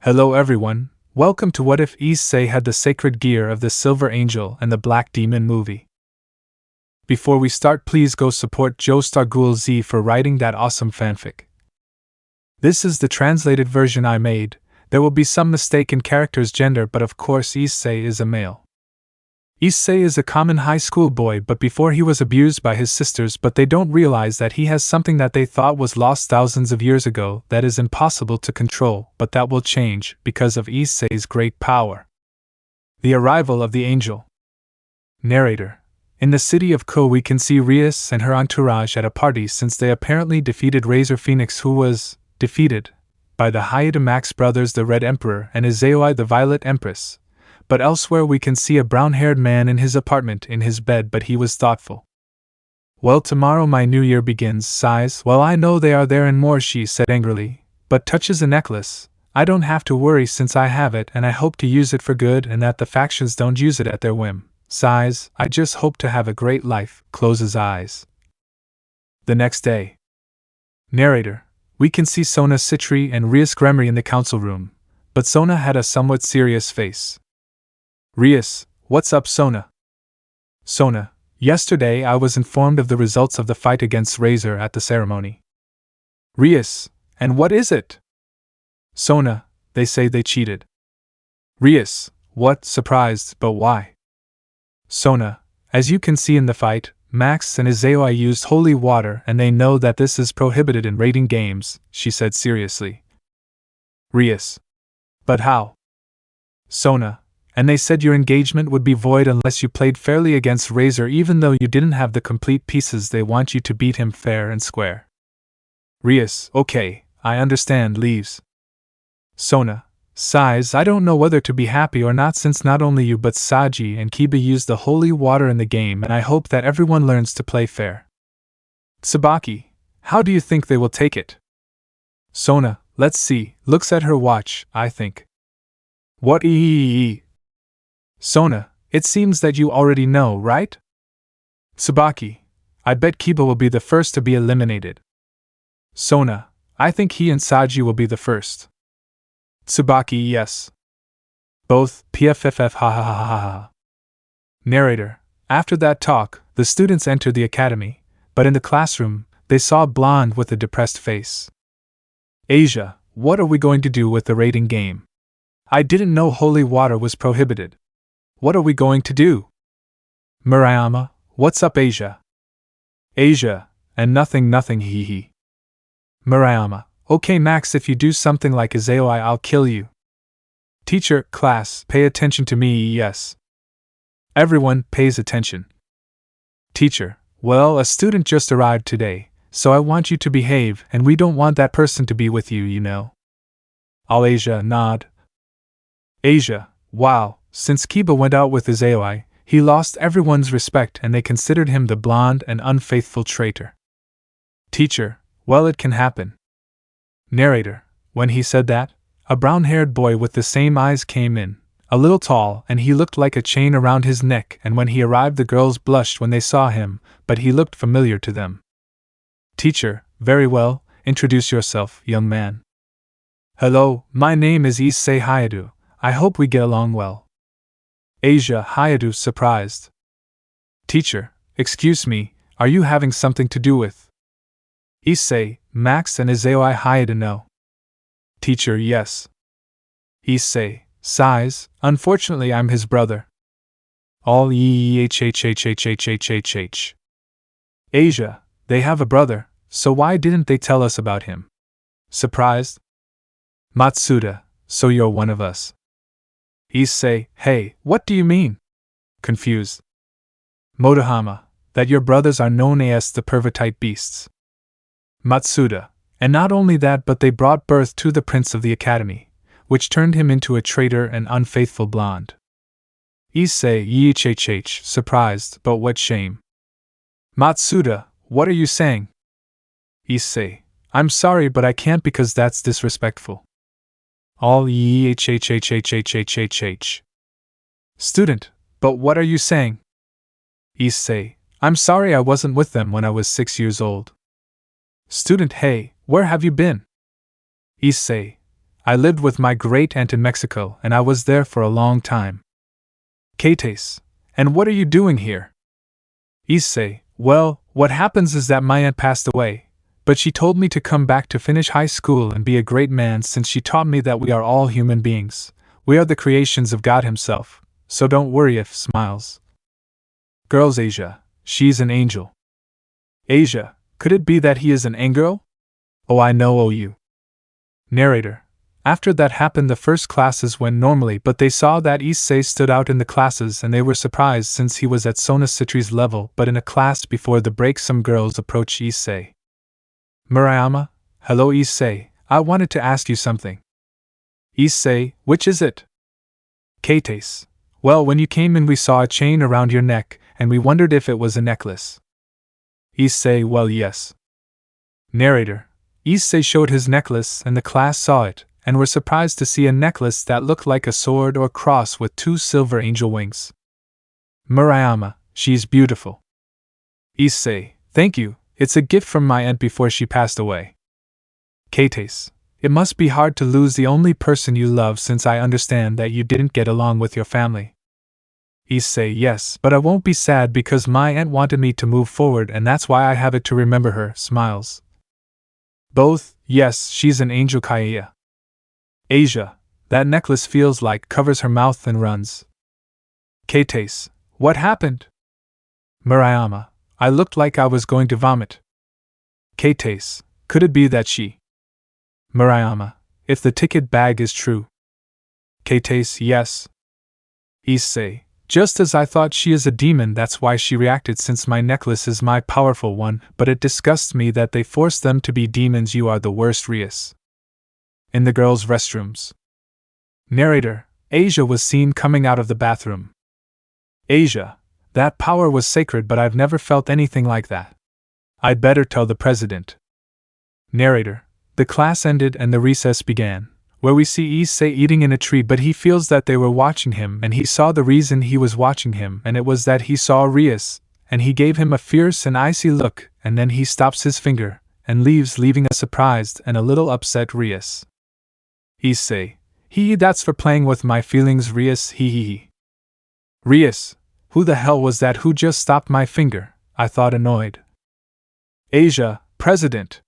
Hello everyone, welcome to What If Issei Had the Sacred Gear of the Silver Angel and the Black Demon movie. Before we start, please go support JoestarGhoulZ for writing that awesome fanfic. This is the translated version I made. There will be some mistake in character's gender, but of course Issei is a male. Issei is a common high school boy, but before he was abused by his sisters, but they don't realize that he has something that they thought was lost thousands of years ago that is impossible to control, but that will change because of Issei's great power. The arrival of the angel. Narrator. In the city of Ko, we can see Rias and her entourage at a party since they apparently defeated Razor Phoenix, who was defeated by the Hyetamax brothers, the Red Emperor, and Issei, the Violet Empress. But elsewhere we can see a brown-haired man in his apartment in his bed, but he was thoughtful. Well, tomorrow my new year begins, sighs. Well, I know they are there and more, she said angrily, but touches a necklace. I don't have to worry since I have it, and I hope to use it for good and that the factions don't use it at their whim. Sighs, I just hope to have a great life, closes eyes. The next day. Narrator. We can see Sona, Citri, and Rias Gremory in the council room, but Sona had a somewhat serious face. Rias, what's up, Sona? Sona, yesterday I was informed of the results of the fight against Razor at the ceremony. Rias, and what is it? Sona, they say they cheated. Rias, what? Surprised, but why? Sona, as you can see in the fight, Max and Issei used holy water and they know that this is prohibited in raiding games, she said seriously. Rias, but how? Sona, and they said your engagement would be void unless you played fairly against Razor, even though you didn't have the complete pieces. They want you to beat him fair and square. Rias, okay, I understand, leaves. Sona, sighs, I don't know whether to be happy or not since not only you but Saji and Kiba used the holy water in the game, and I hope that everyone learns to play fair. Tsubaki, how do you think they will take it? Sona, let's see, looks at her watch, I think. What Sona, it seems that you already know, right? Tsubaki, I bet Kiba will be the first to be eliminated. Sona, I think he and Saji will be the first. Tsubaki, yes. Both, PFFF, ha ha ha ha ha. Narrator, after that talk, the students entered the academy, but in the classroom, they saw a blonde with a depressed face. Asia, what are we going to do with the raiding game? I didn't know holy water was prohibited. What are we going to do? Murayama, what's up, Asia? Asia, and nothing hee hee. Murayama, okay Max, if you do something like Issei, I'll kill you. Teacher, class, pay attention to me, yes. Everyone pays attention. Teacher, well, a student just arrived today, so I want you to behave, and we don't want that person to be with you, you know. All Asia nod. Asia, wow. Since Kiba went out with Issei, he lost everyone's respect and they considered him the blonde and unfaithful traitor. Teacher, well, it can happen. Narrator, when he said that, a brown-haired boy with the same eyes came in, a little tall, and he looked like a chain around his neck, and when he arrived the girls blushed when they saw him, but he looked familiar to them. Teacher, very well, introduce yourself, young man. Hello, my name is Issei Hayadu, I hope we get along well. Asia, Hayadu, surprised. Teacher, excuse me, are you having something to do with Issei, Max and Issei? Hayadu, no. Teacher, yes. Issei, sighs, unfortunately I'm his brother. All Asia, they have a brother, so why didn't they tell us about him? Surprised. Matsuda, so you're one of us. Issei, hey, what do you mean? Confused. Motohama, that your brothers are known as the pervertite beasts. Matsuda, and not only that but they brought birth to the prince of the academy, which turned him into a traitor and unfaithful blonde. Issei, surprised, but what shame. Matsuda, what are you saying? Issei, I'm sorry but I can't because that's disrespectful. All Student, but what are you saying? Issei, I'm sorry I wasn't with them when I was 6 years old. Student, hey, where have you been? Issei, I lived with my great-aunt in Mexico, and I was there for a long time. Kratos, and what are you doing here? Issei, well, what happens is that my aunt passed away, but she told me to come back to finish high school and be a great man since she taught me that we are all human beings. We are the creations of God Himself, so don't worry if smiles. Girls Asia, she's an angel. Asia, could it be that he is an angel? Oh, I know you. Narrator. After that happened, the first classes went normally, but they saw that Issei stood out in the classes and they were surprised since he was at Sona Citri's level, but in a class before the break some girls approached Issei. Murayama, hello Issei, I wanted to ask you something. Issei, which is it? Kratos, well, when you came in we saw a chain around your neck, and we wondered if it was a necklace. Issei, well, yes. Narrator. Issei showed his necklace and the class saw it, and were surprised to see a necklace that looked like a sword or cross with 2 silver angel wings. Murayama, she's beautiful. Issei, thank you, it's a gift from my aunt before she passed away. Kratos, it must be hard to lose the only person you love since I understand that you didn't get along with your family. Issei, yes, but I won't be sad because my aunt wanted me to move forward and that's why I have it to remember her, smiles. Both, yes, she's an angel Kaya. Asia, that necklace feels like covers her mouth and runs. Kratos, what happened? Murayama, I looked like I was going to vomit. Kratos, could it be that she? Murayama, if the ticket bag is true. Kratos, yes. Issei, just as I thought, she is a demon, that's why she reacted since my necklace is my powerful one, but it disgusts me that they forced them to be demons. You are the worst, Rias. In the girls' restrooms. Narrator, Asia was seen coming out of the bathroom. Asia, that power was sacred, but I've never felt anything like that. I'd better tell the president. Narrator, the class ended and the recess began, where we see Issei eating in a tree, but he feels that they were watching him and he saw the reason he was watching him, and it was that he saw Rias, and he gave him a fierce and icy look, and then he stops his finger and leaves, leaving a surprised and a little upset Rias. Issei, that's for playing with my feelings, Rias, he. Rias, who the hell was that who just stopped my finger? I thought, annoyed. Asia, president.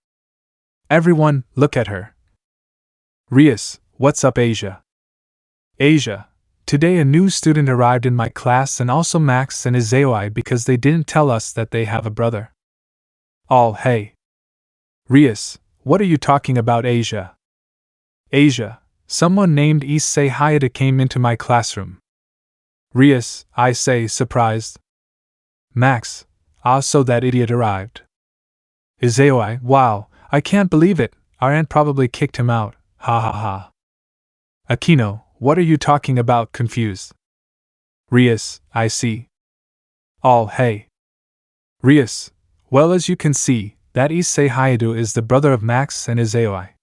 Everyone, look at her. Rias, what's up, Asia? Asia, today a new student arrived in my class and also Max and Issei because they didn't tell us that they have a brother. All, hey. Rias, what are you talking about, Asia? Asia, someone named Issei Hayata came into my classroom. Rias, I say, surprised. Max, so that idiot arrived. Issei, wow, I can't believe it, our aunt probably kicked him out, ha ha ha. Akeno, what are you talking about, confused? Rias, I see. All, hey. Rias, well, as you can see, that Issei Hayata is the brother of Max and Issei.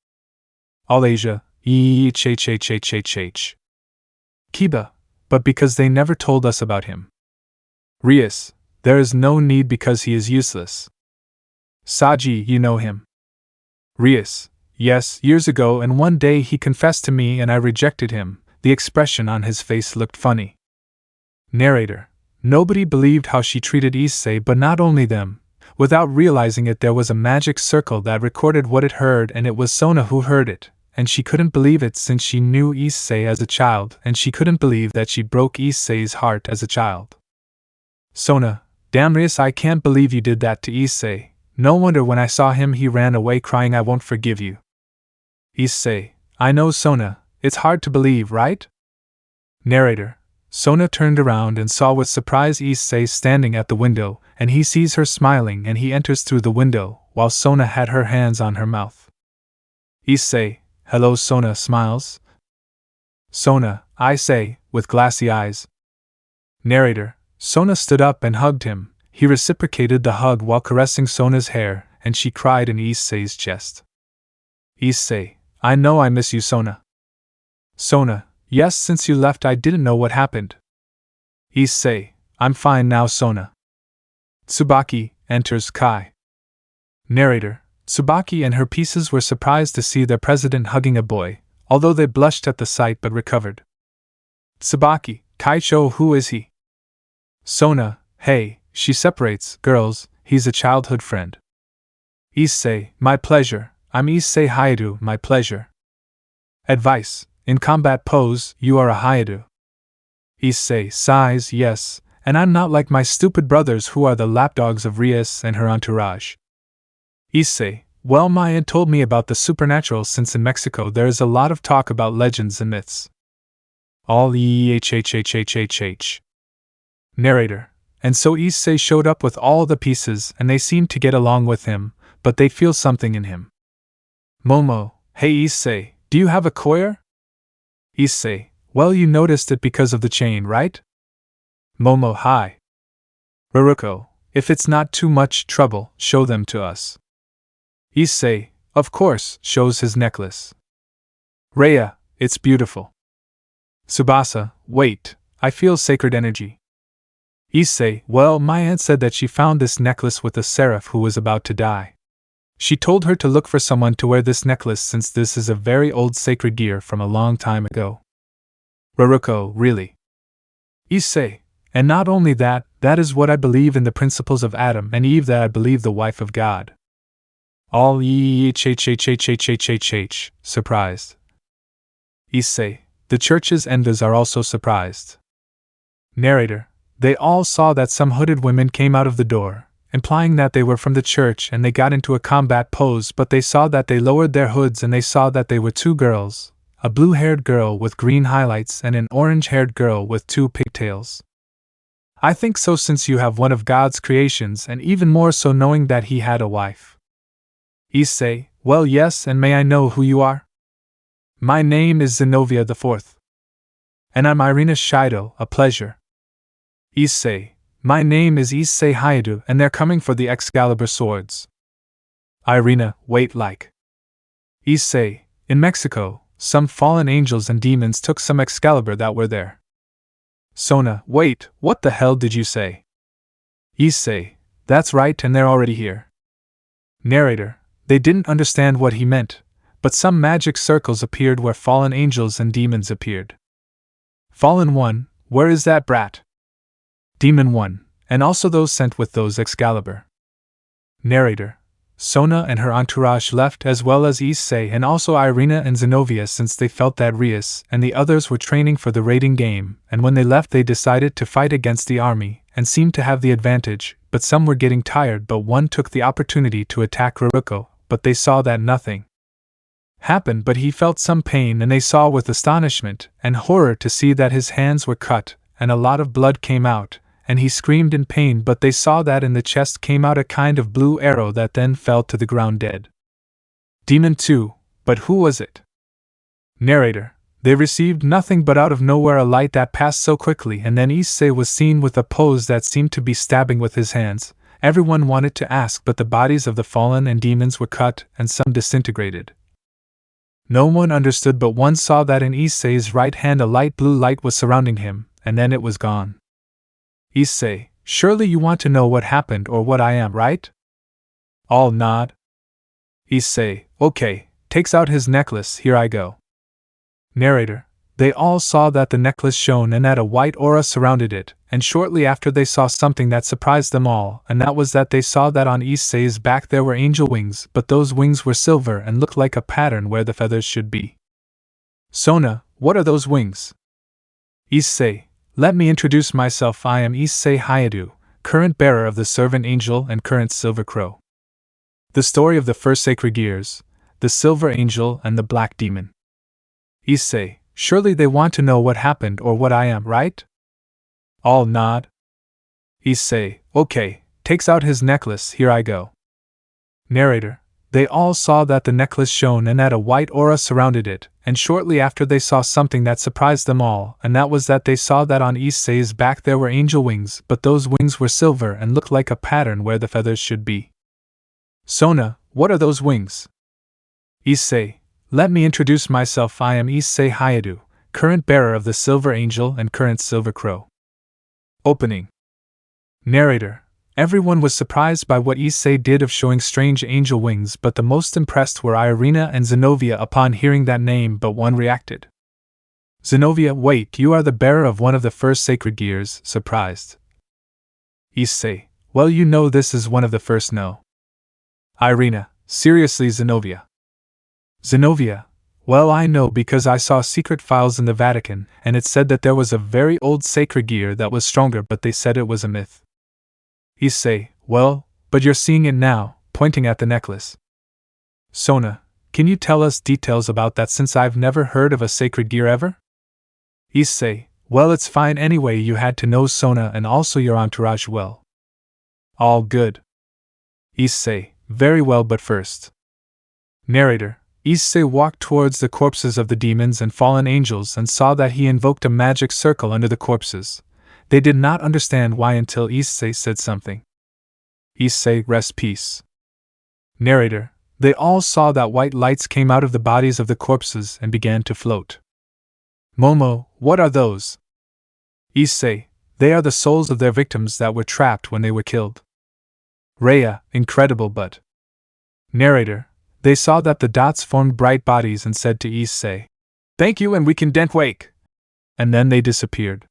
All, Asia, Kiba, but because they never told us about him. Rias, there is no need because he is useless. Saji, you know him. Rias, yes, years ago, and one day he confessed to me and I rejected him. The expression on his face looked funny. Narrator, nobody believed how she treated Issei, but not only them. Without realizing it, there was a magic circle that recorded what it heard, and it was Sona who heard it. And she couldn't believe it since she knew Issei as a child, and she couldn't believe that she broke Issei's heart as a child. Sona, damn Rias, I can't believe you did that to Issei. No wonder when I saw him he ran away crying, I won't forgive you. Issei, I know, Sona, it's hard to believe, right? Narrator, Sona turned around and saw with surprise Issei standing at the window, and he sees her smiling and he enters through the window, while Sona had her hands on her mouth. Issei, hello, Sona, smiles. Sona, I say, with glassy eyes. Narrator, Sona stood up and hugged him. He reciprocated the hug while caressing Sona's hair, and she cried in Issei's chest. Issei, I know I miss you, Sona. Sona, yes, since you left I didn't know what happened. Issei, I'm fine now, Sona. Tsubaki, enters Kai. Narrator, Tsubaki and her pieces were surprised to see their president hugging a boy, although they blushed at the sight but recovered. Tsubaki, Kaicho, who is he? Sona, hey, she separates, girls, he's a childhood friend. Issei, my pleasure, I'm Issei Hayato, my pleasure. Advice, in combat pose, you are a Hayato. Issei sighs, yes, and I'm not like my stupid brothers who are the lapdogs of Rias and her entourage. Issei, well, Maya told me about the supernatural since in Mexico there is a lot of talk about legends and myths. All ehhhhhhh. Narrator, and so Issei showed up with all the pieces and they seemed to get along with him, but they feel something in him. Momo, hey Issei, do you have a courier? Issei, well, you noticed it because of the chain, right? Momo, hi. Raruko, if it's not too much trouble, show them to us. Issei, of course, shows his necklace. Rhea, it's beautiful. Tsubasa, wait, I feel sacred energy. Issei, well, my aunt said that she found this necklace with a seraph who was about to die. She told her to look for someone to wear this necklace since this is a very old sacred gear from a long time ago. Raruko, really? Issei, and not only that, that is what I believe in the principles of Adam and Eve, that I believe the wife of God. All ehhhhhhhh, surprised. Issei, the church's elders are also surprised. Narrator, they all saw that some hooded women came out of the door, implying that they were from the church, and they got into a combat pose, but they saw that they lowered their hoods and they saw that they were two girls, a blue-haired girl with green highlights and an orange-haired girl with two pigtails. I think so since you have one of God's creations, and even more so knowing that he had a wife. Issei, well, yes, and may I know who you are? My name is Zenobia IV. And I'm Irina Shido, a pleasure. Issei, my name is Issei Hayato, and they're coming for the Excalibur swords. Irina, wait, like. Issei, in Mexico, some fallen angels and demons took some Excalibur that were there. Sona, wait, what the hell did you say? Issei, that's right, and they're already here. Narrator, they didn't understand what he meant, but some magic circles appeared where fallen angels and demons appeared. Fallen one, where is that brat? Demon one, and also those sent with those Excalibur. Narrator, Sona and her entourage left, as well as Issei and also Irina and Zenobia, since they felt that Rias and the others were training for the raiding game, and when they left they decided to fight against the army, and seemed to have the advantage, but some were getting tired, but one took the opportunity to attack Raruko, but they saw that nothing happened, but he felt some pain, and they saw with astonishment and horror to see that his hands were cut, and a lot of blood came out, and he screamed in pain, but they saw that in the chest came out a kind of blue arrow that then fell to the ground dead. Demon 2, but who was it? Narrator, they received nothing, but out of nowhere a light that passed so quickly, and then Issei was seen with a pose that seemed to be stabbing with his hands. Everyone wanted to ask, but the bodies of the fallen and demons were cut, and some disintegrated. No one understood, but one saw that in Issei's right hand a light blue light was surrounding him, and then it was gone. Issei, surely you want to know what happened or what I am, right? All nod. Issei, okay, takes out his necklace, here I go. Narrator, they all saw that the necklace shone and that a white aura surrounded it, and shortly after they saw something that surprised them all, and that was that they saw that on Issei's back there were angel wings, but those wings were silver and looked like a pattern where the feathers should be. Sona, what are those wings? Issei, let me introduce myself, I am Issei Hayato, current bearer of the servant angel and current silver crow. The story of the first sacred gears, the silver angel and the black demon. Issei, surely they want to know what happened or what I am, right? All nod. Issei, okay, takes out his necklace, here I go. Narrator, they all saw that the necklace shone and that a white aura surrounded it, and shortly after they saw something that surprised them all, and that was that they saw that on Issei's back there were angel wings, but those wings were silver and looked like a pattern where the feathers should be. Sona, what are those wings? Issei, let me introduce myself, I am Issei Hayato, current bearer of the silver angel and current silver crow. Opening. Narrator, Everyone was surprised by what Issei did of showing strange angel wings, but the most impressed were Irina and Zenobia upon hearing that name, but one reacted. Zenobia, wait, you are the bearer of one of the first sacred gears, surprised. Issei, well, you know this is one of the first, no. Irina, seriously, Zenobia. Zenobia, well, I know because I saw secret files in the Vatican, and it said that there was a very old sacred gear that was stronger, but they said it was a myth. Issei, well, but you're seeing it now, pointing at the necklace. Sona, can you tell us details about that since I've never heard of a sacred gear ever? Issei, well, it's fine anyway, you had to know Sona and also your entourage well. All good. Issei, very well, but first. Narrator, Issei walked towards the corpses of the demons and fallen angels and saw that he invoked a magic circle under the corpses. They did not understand why until Issei said something. Issei, rest peace. Narrator, they all saw that white lights came out of the bodies of the corpses and began to float. Momo, what are those? Issei, they are the souls of their victims that were trapped when they were killed. Rhea, incredible, but. Narrator, they saw that the dots formed bright bodies and said to Issei, thank you and we can dent wake. And then they disappeared.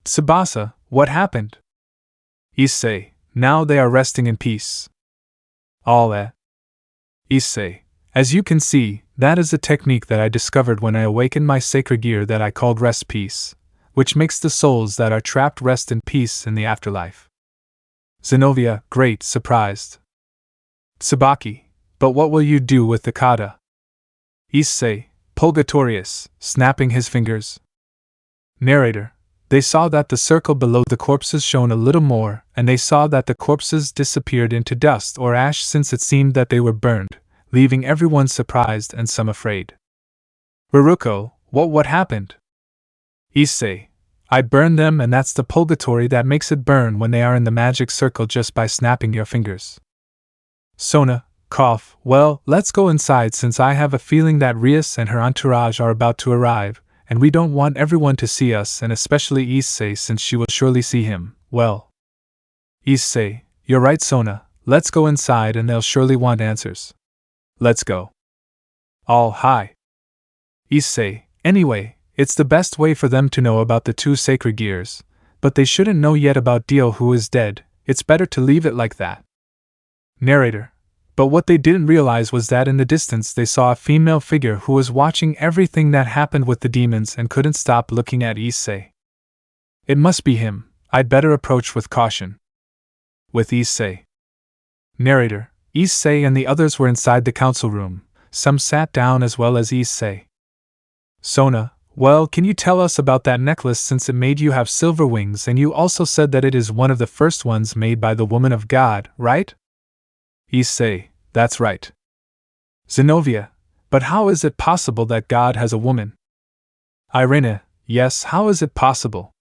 Tsubasa, what happened? Issei, now they are resting in peace. All Issei, as you can see, that is a technique that I discovered when I awakened my sacred gear that I called rest peace, which makes the souls that are trapped rest in peace in the afterlife. Zenobia, great, surprised. Tsubaki, but what will you do with the kata? Issei, Purgatorius, snapping his fingers. Narrator, they saw that the circle below the corpses shone a little more, and they saw that the corpses disappeared into dust or ash since it seemed that they were burned, leaving everyone surprised and some afraid. Ruruko, what happened? Issei, I burned them, and that's the purgatory that makes it burn when they are in the magic circle just by snapping your fingers. Sona, cough, well, let's go inside since I have a feeling that Rias and her entourage are about to arrive, and we don't want everyone to see us, and especially Issei since she will surely see him, well. Issei, you're right, Sona, let's go inside and they'll surely want answers. Let's go. All hi. Issei, anyway, it's the best way for them to know about the two sacred gears, but they shouldn't know yet about Dio who is dead, it's better to leave it like that. Narrator, but what they didn't realize was that in the distance they saw a female figure who was watching everything that happened with the demons and couldn't stop looking at Issei. It must be him, I'd better approach with caution. With Issei. Narrator, Issei and the others were inside the council room, some sat down as well as Issei. Sona, well, can you tell us about that necklace since it made you have silver wings and you also said that it is one of the first ones made by the woman of God, right? Issei, that's right. Zenobia, but how is it possible that God has a woman? Irina, yes, how is it possible?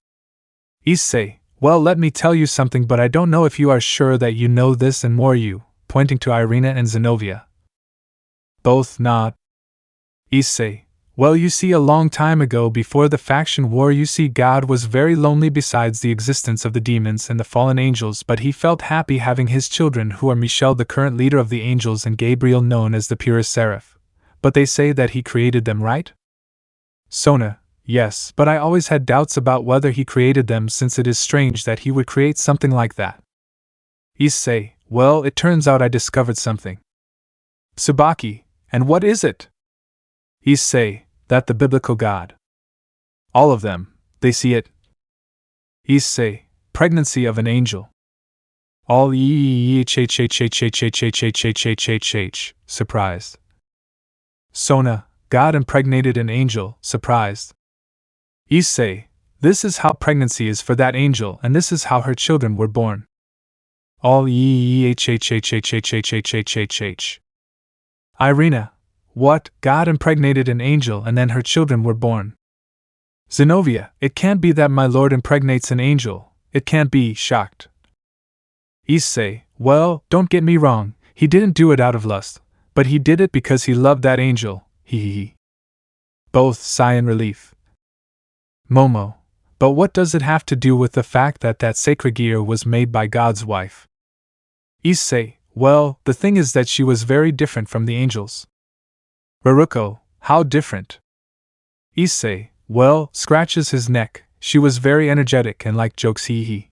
Issei, well, let me tell you something, but I don't know if you are sure that you know this, and more you, pointing to Irina and Zenobia. Both nod. Issei, well, you see, a long time ago before the faction war, you see, God was very lonely besides the existence of the demons and the fallen angels, but he felt happy having his children who are Michel, the current leader of the angels, and Gabriel, known as the purest seraph. But they say that he created them, right? Sona, yes, but I always had doubts about whether he created them since it is strange that he would create something like that. Issei, well, it turns out I discovered something. Tsubaki, and what is it? Issei, that the biblical God. All of them, they see it. Issei, pregnancy of an angel. All surprised. Sona, God impregnated an angel, surprised. Issei, this is how pregnancy is for that angel, and this is how her children were born. All Irina, what, God impregnated an angel and then her children were born? Zenobia, it can't be that my lord impregnates an angel, it can't be, shocked. Issei, well, don't get me wrong, he didn't do it out of lust, but he did it because he loved that angel, he. Both sigh in relief. Momo, But what does it have to do with the fact that that sacred gear was made by God's wife? Issei, well, the thing is that she was very different from the angels. Baruko, how different? Issei, well, scratches his neck, she was very energetic and liked jokes hee.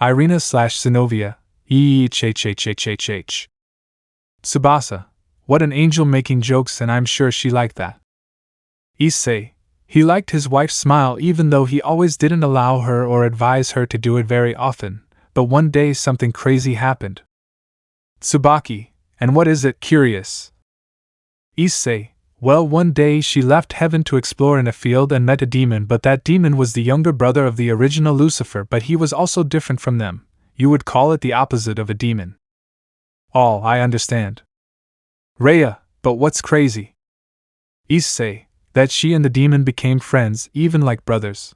Irina/Zinovia, EEHHHHH. Tsubasa, what an angel making jokes, and I'm sure she liked that. Issei, he liked his wife's smile even though he always didn't allow her or advise her to do it very often, but one day something crazy happened. Tsubaki, and what is it, curious? Issei, well, one day she left heaven to explore in a field and met a demon, but that demon was the younger brother of the original Lucifer, but he was also different from them. You would call it the opposite of a demon. All, I understand. Rhea, but what's crazy? Issei, that she and the demon became friends, even like brothers.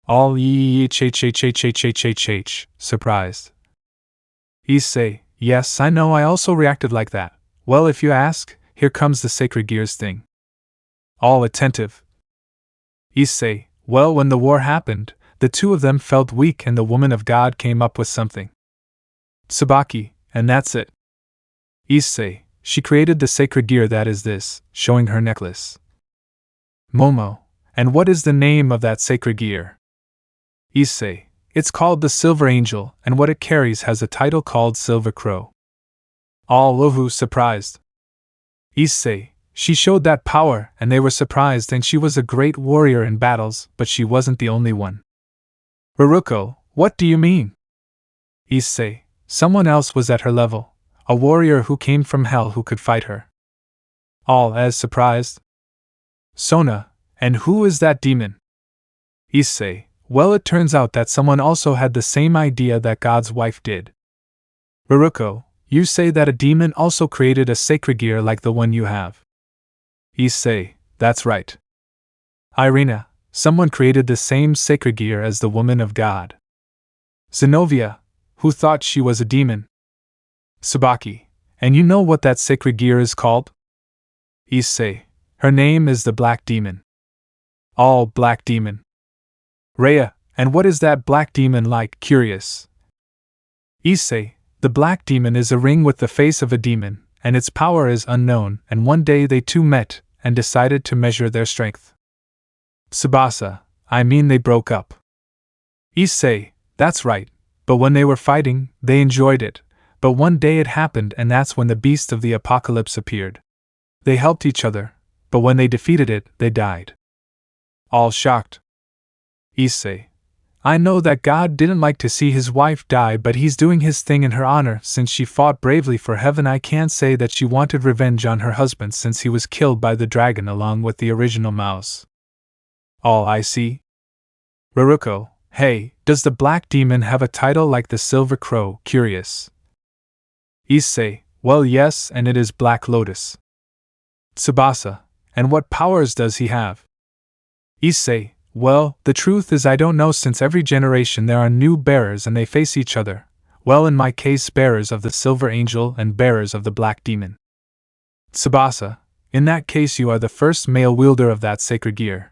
All EEHHHHHHH, surprised. Issei, yes, I know, I also reacted like that. Well, if you ask, here comes the sacred gears thing. All attentive. Issei, well, when the war happened, the two of them felt weak and the woman of God came up with something. Tsubaki, and that's it. Issei, she created the sacred gear that is this, showing her necklace. Momo, and what is the name of that sacred gear? Issei, it's called the Silver Angel, and what it carries has a title called Silver Crow. All Ohu surprised. Issei, she showed that power, and they were surprised, and she was a great warrior in battles, but she wasn't the only one. Baruko, what do you mean? Issei, someone else was at her level, a warrior who came from hell who could fight her. All as surprised. Sona, and who is that demon? Issei, well, it turns out that someone also had the same idea that God's wife did. Baruko, you say that a demon also created a sacred gear like the one you have. Issei, that's right. Irina, someone created the same sacred gear as the woman of God. Zinovia, who thought she was a demon. Tsubaki, and you know what that sacred gear is called? Issei, her name is the Black Demon. All Black Demon. Rhea, and what is that Black Demon like, curious? Issei, the Black Demon is a ring with the face of a demon, and its power is unknown, and one day they two met, and decided to measure their strength. Tsubasa, I mean they broke up. Issei, that's right, but when they were fighting, they enjoyed it, but one day it happened and that's when the beast of the apocalypse appeared. They helped each other, but when they defeated it, they died. All shocked. Issei, I know that God didn't like to see his wife die, but he's doing his thing in her honor since she fought bravely for heaven. I can't say that she wanted revenge on her husband since he was killed by the dragon along with the original mouse. All I see. Baruko, hey, does the Black Demon have a title like the Silver Crow, curious? Issei, well, yes, and it is Black Lotus. Tsubasa, and what powers does he have? Issei, well, the truth is I don't know, since every generation there are new bearers and they face each other. Well, in my case, bearers of the Silver Angel and bearers of the Black Demon. Tsubasa, in that case you are the first male wielder of that sacred gear.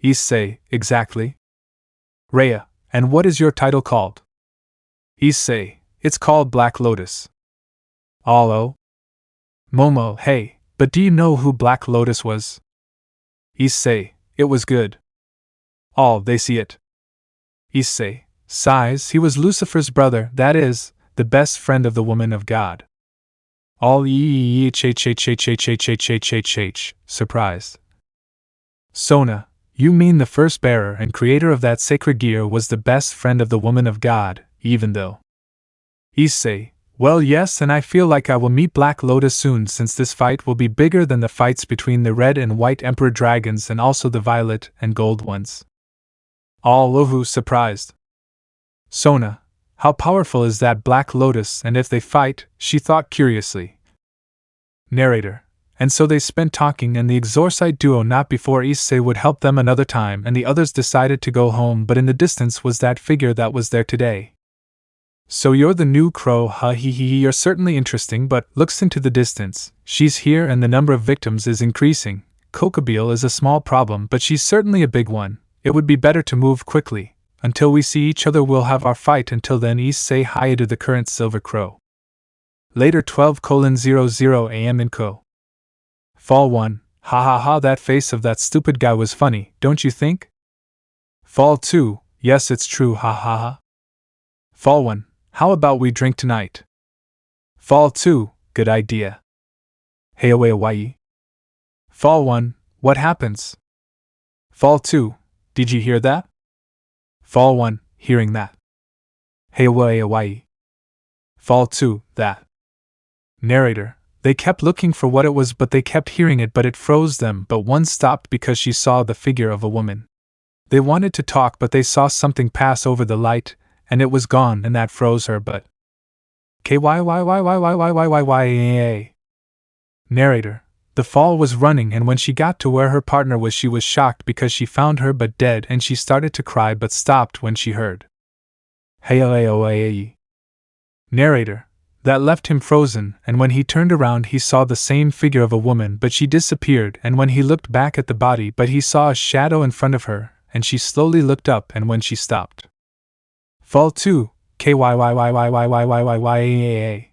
Issei, exactly. Rhea, and what is your title called? Issei, it's called Black Lotus. All Momo, hey, but do you know who Black Lotus was? Issei, it was good. All they see it. Issei, sighs, he was Lucifer's brother, that is, the best friend of the woman of God. All EEHHHHHHHHH, surprised. Sona, you mean the first bearer and creator of that sacred gear was the best friend of the woman of God, even though. Issei, well, yes, and I feel like I will meet Black Lotus soon since this fight will be bigger than the fights between the red and white emperor dragons and also the violet and gold ones. All Ohu surprised. Sona, how powerful is that Black Lotus, and if they fight, she thought curiously. Narrator, and so they spent talking and the Exorcite duo not before Issei would help them another time and the others decided to go home, but in the distance was that figure that was there today. So you're the new crow, ha he he, you're certainly interesting, but looks into the distance, she's here and the number of victims is increasing. Kokabil is a small problem, but she's certainly a big one. It would be better to move quickly. Until we see each other we'll have our fight. Until then Issei hi to the current Silver Crow. Later 12:00 am in Ko. Fall 1. Ha ha ha, that face of that stupid guy was funny, don't you think? Fall 2. Yes, it's true, ha ha ha. Fall 1. How about we drink tonight? Fall 2. Good idea. Hey away away. Fall 1. What happens? Fall 2. Did you hear that? Fall 1. Hearing that. Hey away away. Fall 2. That. Narrator. They kept looking for what it was but they kept hearing it but it froze them but one stopped because she saw the figure of a woman. They wanted to talk but they saw something pass over the light, and it was gone and that froze her but... KYYYYYYYYYYA. Narrator. The fall was running and when she got to where her partner was she was shocked because she found her but dead and she started to cry but stopped when she heard. Hey. Narrator. That left him frozen, and when he turned around he saw the same figure of a woman but she disappeared and when he looked back at the body but he saw a shadow in front of her, and she slowly looked up and when she stopped. Fall 2, KYYYYYYYYYA.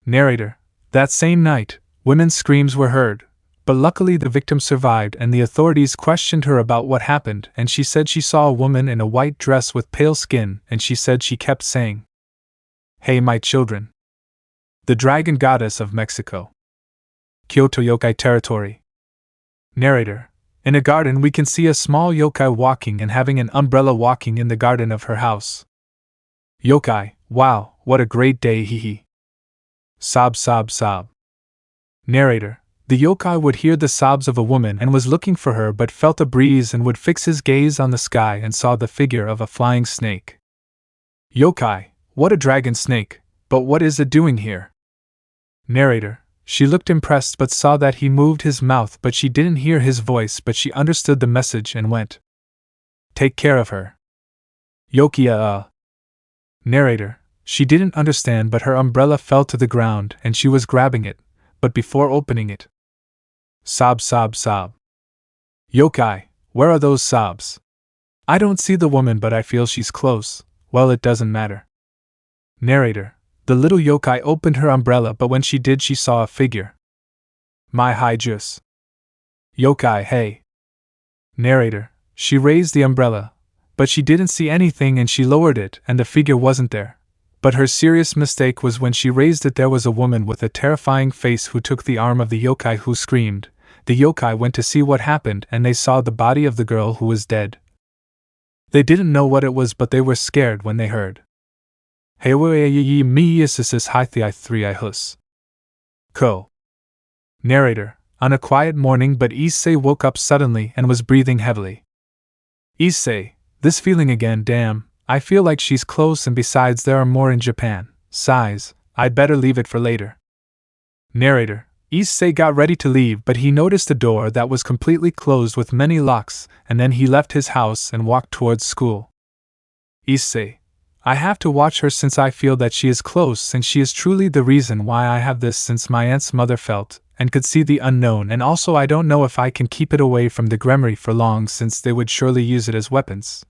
Narrator. That same night, women's screams were heard, but luckily the victim survived and the authorities questioned her about what happened and she said she saw a woman in a white dress with pale skin and she said she kept saying, "Hey my children." The Dragon Goddess of Mexico. Kyoto Yokai Territory. Narrator. In a garden we can see a small yokai walking and having an umbrella walking in the garden of her house. Yokai, wow, what a great day hee. Sob sob sob. Narrator. The yokai would hear the sobs of a woman and was looking for her but felt a breeze and would fix his gaze on the sky and saw the figure of a flying snake. Yokai. What a dragon snake, but what is it doing here? Narrator. She looked impressed but saw that he moved his mouth but she didn't hear his voice but she understood the message and went. Take care of her. Yokia. Narrator. She didn't understand but her umbrella fell to the ground and she was grabbing it, but before opening it. Sob sob sob. Yokai, where are those sobs? I don't see the woman but I feel she's close. Well, it doesn't matter. Narrator. The little yokai opened her umbrella but when she did she saw a figure. My high juice. Yokai, hey. Narrator. She raised the umbrella, but she didn't see anything and she lowered it and the figure wasn't there. But her serious mistake was when she raised it there was a woman with a terrifying face who took the arm of the yokai who screamed. The yokai went to see what happened and they saw the body of the girl who was dead. They didn't know what it was but they were scared when they heard. Hey me is hi 3 I hus. Ko. Narrator. On a quiet morning but Issei woke up suddenly and was breathing heavily. Issei, this feeling again, damn, I feel like she's close and besides there are more in Japan. Sighs, I'd better leave it for later. Narrator. Issei got ready to leave but he noticed a door that was completely closed with many locks and then he left his house and walked towards school. Issei. I have to watch her since I feel that she is close and she is truly the reason why I have this since my aunt's mother felt and could see the unknown and also I don't know if I can keep it away from the Gremmery for long since they would surely use it as weapons.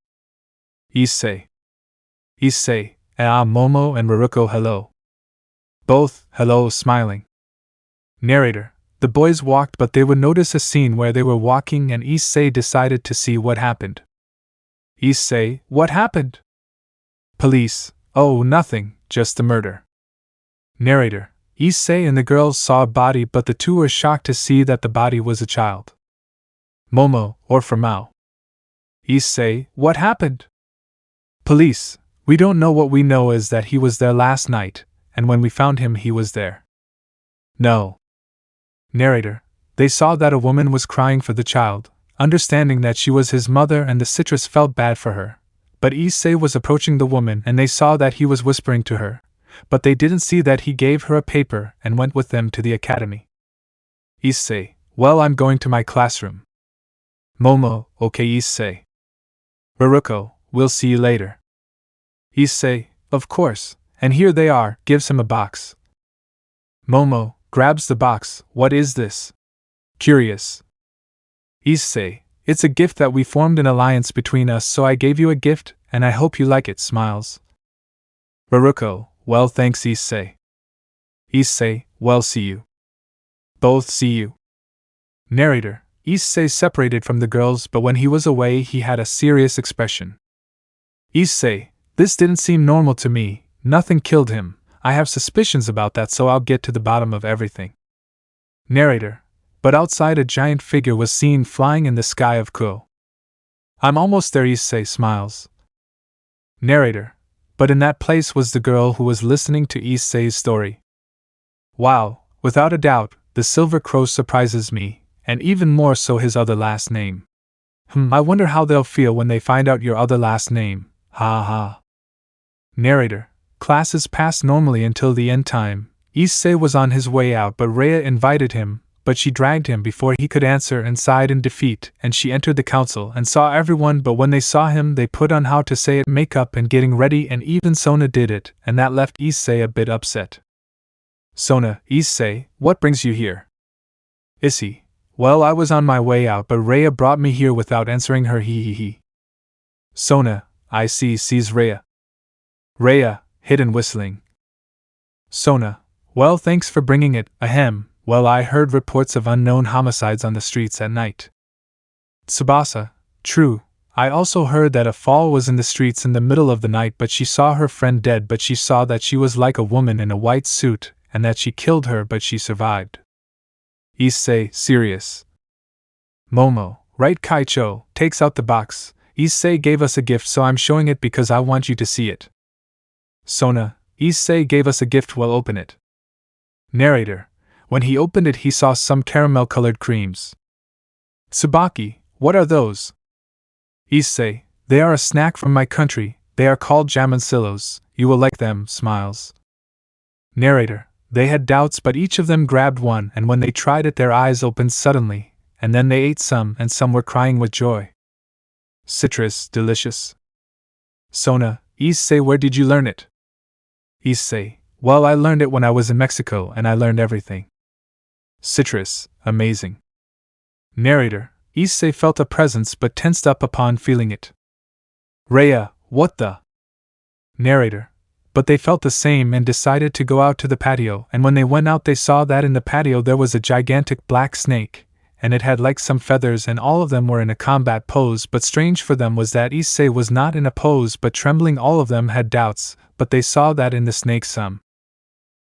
Issei. Issei, Momo and Raruko hello. Both, hello, smiling. Narrator. The boys walked but they would notice a scene where they were walking and Issei decided to see what happened. Issei, what happened? Police. Oh, nothing, just the murder. Narrator. Issei and the girls saw a body but the two were shocked to see that the body was a child. Momo, or for Mao. Issei, what happened? Police. We don't know. What we know is that he was there last night, and when we found him he was there. No. Narrator. They saw that a woman was crying for the child, understanding that she was his mother and the citrus felt bad for her. But Issei was approaching the woman and they saw that he was whispering to her, but they didn't see that he gave her a paper and went with them to the academy. Issei, well, I'm going to my classroom. Momo, okay Issei. Raruko, we'll see you later. Issei, of course, and here they are, gives him a box. Momo, grabs the box, what is this? Curious. Issei, it's a gift that we formed an alliance between us, so I gave you a gift, and I hope you like it, smiles. Baruko, well thanks Issei. Issei, well see you. Both see you. Narrator, Issei separated from the girls, but when he was away he had a serious expression. Issei, this didn't seem normal to me, nothing killed him, I have suspicions about that, so I'll get to the bottom of everything. Narrator, but outside a giant figure was seen flying in the sky of Ko. I'm almost there, Issei smiles. Narrator, but in that place was the girl who was listening to Issei's story. Wow, without a doubt, the Silver Crow surprises me, and even more so his other last name. I wonder how they'll feel when they find out your other last name, ha ha. Narrator, classes passed normally until the end time. Issei was on his way out, but Rhea invited him, but she dragged him before he could answer and sighed in defeat, and she entered the council and saw everyone, but when they saw him they put on how to say it makeup and getting ready, and even Sona did it, and that left Issei a bit upset. Sona, Issei, what brings you here? Issei, well, I was on my way out, but Rhea brought me here without answering her, he. Sona, I see, sees Rhea. Rhea, hidden whistling. Sona, well thanks for bringing it, ahem, well I heard reports of unknown homicides on the streets at night. Tsubasa, true, I also heard that a fall was in the streets in the middle of the night, but she saw her friend dead, but she saw that she was like a woman in a white suit, and that she killed her but she survived. Issei, serious. Momo, right, Kaicho, takes out the box. Issei gave us a gift, so I'm showing it because I want you to see it. Sona, Issei gave us a gift, well open it. Narrator, when he opened it he saw some caramel-colored creams. Tsubaki, what are those? Issei, they are a snack from my country, they are called jamansillos, you will like them, smiles. Narrator, they had doubts but each of them grabbed one, and when they tried it their eyes opened suddenly, and then they ate some and some were crying with joy. Citrus, delicious. Sona, Issei, where did you learn it? Issei, well I learned it when I was in Mexico and I learned everything. Citrus, amazing. Narrator, Issei felt a presence but tensed up upon feeling it. Rhea, what the? Narrator, but they felt the same and decided to go out to the patio, and when they went out they saw that in the patio there was a gigantic black snake, and it had like some feathers, and all of them were in a combat pose, but strange for them was that Issei was not in a pose but trembling. All of them had doubts, but they saw that in the snake some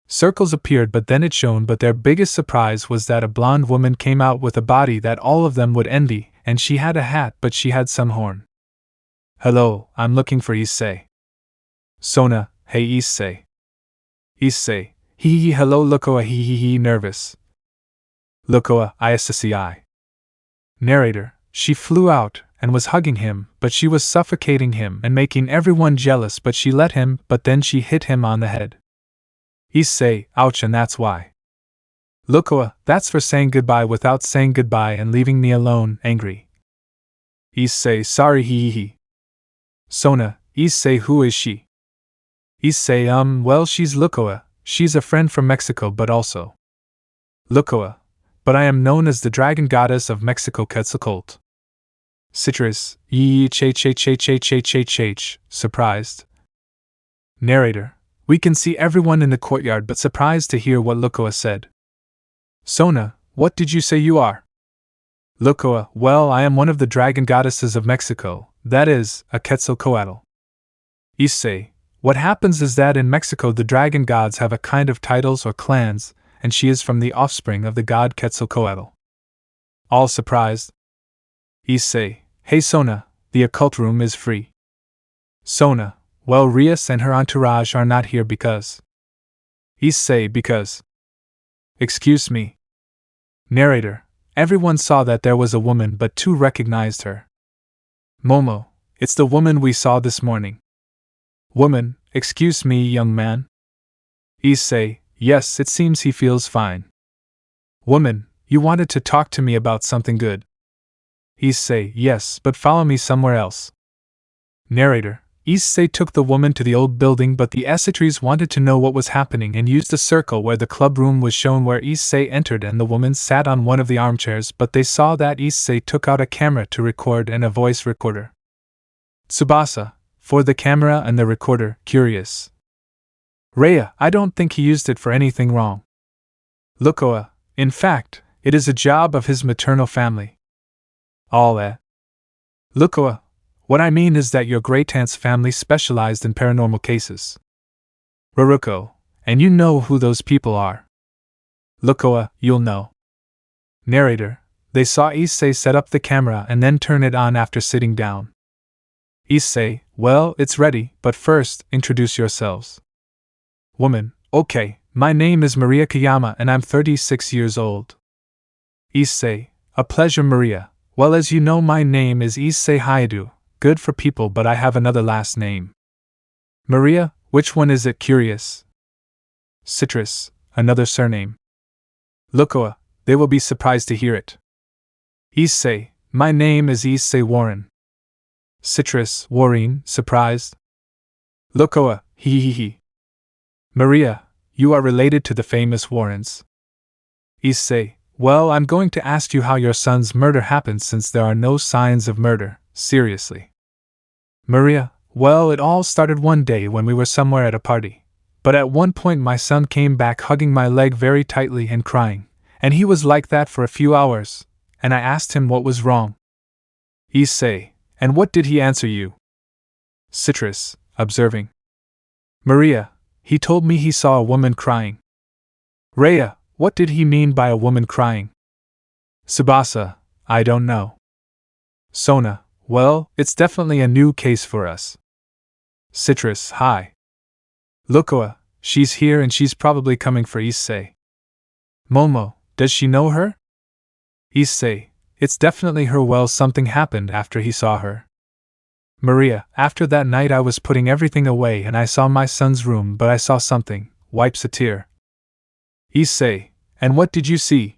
circles appeared, but then it shone, but their biggest surprise was that a blonde woman came out with a body that all of them would envy, and she had a hat but she had some horn. Hello, I'm looking for Issei. Sona, hey Issei. Issei, hee hello Lukoa hee nervous. Lukoa, Issei. Narrator, she flew out, and was hugging him, but she was suffocating him and making everyone jealous, but she let him, but then she hit him on the head. Issei, ouch, and that's why. Lukoa, that's for saying goodbye without saying goodbye and leaving me alone, angry. Issei, sorry hee. Sona, Issei, who is she? Issei, well she's Lukoa, she's a friend from Mexico but also. Lukoa, but I am known as the dragon goddess of Mexico Quetzalcoatl. Citrus, surprised. Narrator, we can see everyone in the courtyard but surprised to hear what Lukoa said. Sona, what did you say you are? Lukoa, well I am one of the dragon goddesses of Mexico, that is, a Quetzalcoatl. Issei, what happens is that in Mexico the dragon gods have a kind of titles or clans, and she is from the offspring of the god Quetzalcoatl. All surprised. Issei, hey Sona, the occult room is free. Sona, well Rias and her entourage are not here because. Issei, because. Excuse me. Narrator, everyone saw that there was a woman but two recognized her. Momo, it's the woman we saw this morning. Woman, excuse me young man. Issei, yes, it seems he feels fine. Woman, you wanted to talk to me about something good. Issei, yes, but follow me somewhere else. Narrator, Issei took the woman to the old building, but the Essatres wanted to know what was happening and used a circle where the club room was shown, where Issei entered and the woman sat on one of the armchairs, but they saw that Issei took out a camera to record and a voice recorder. Tsubasa, for the camera and the recorder, curious. Rhea, I don't think he used it for anything wrong. Lukoa, in fact, it is a job of his maternal family. All that. Lukoa, what I mean is that your great-aunt's family specialized in paranormal cases. Raruko, and you know who those people are. Lukoa, you'll know. Narrator, they saw Issei set up the camera and then turn it on after sitting down. Issei, well, it's ready, but first, introduce yourselves. Woman, okay, my name is Maria Kayama and I'm 36 years old. Issei, a pleasure Maria. Well, as you know, my name is Issei Hayabu, good for people, but I have another last name. Maria, which one is it, curious? Citrus, another surname. Lukoa, they will be surprised to hear it. Issei, my name is Issei Warren. Citrus, Warren, surprised. Lukoa, hee. Maria, you are related to the famous Warrens. Issei, well, I'm going to ask you how your son's murder happened, since there are no signs of murder, seriously. Maria, well, it all started one day when we were somewhere at a party. But at one point my son came back hugging my leg very tightly and crying, and he was like that for a few hours, and I asked him what was wrong. Issei, and what did he answer you? Citrus, observing. Maria, he told me he saw a woman crying. Rhea, what did he mean by a woman crying? Tsubasa, I don't know. Sona, well, it's definitely a new case for us. Citrus, hi. Lukoa, she's here and she's probably coming for Issei. Momo, does she know her? Issei, it's definitely her. Well, something happened after he saw her. Maria, after that night I was putting everything away and I saw my son's room, but I saw something, wipes a tear. Issei, and what did you see?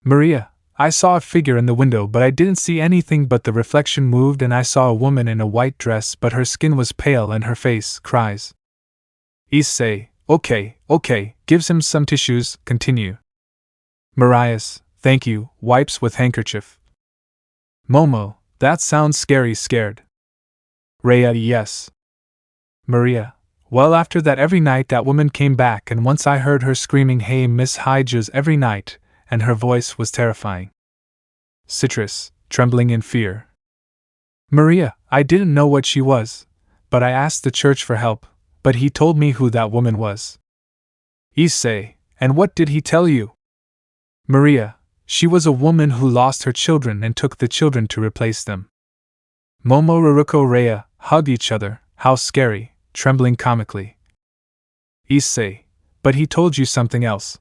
Maria, I saw a figure in the window, but I didn't see anything, but the reflection moved and I saw a woman in a white dress, but her skin was pale and her face cries. Issei, okay, gives him some tissues, continue. Marias, thank you, wipes with handkerchief. Momo, that sounds scary, scared. Rhea, yes. Maria, well, after that every night that woman came back, and once I heard her screaming, hey Miss Hyges, every night, and her voice was terrifying. Citrus, trembling in fear. Maria, I didn't know what she was, but I asked the church for help, but he told me who that woman was. Issei, and what did he tell you? Maria, she was a woman who lost her children and took the children to replace them. Momo, Raruko, Rhea hugged each other, how scary, trembling comically. Issei, but he told you something else.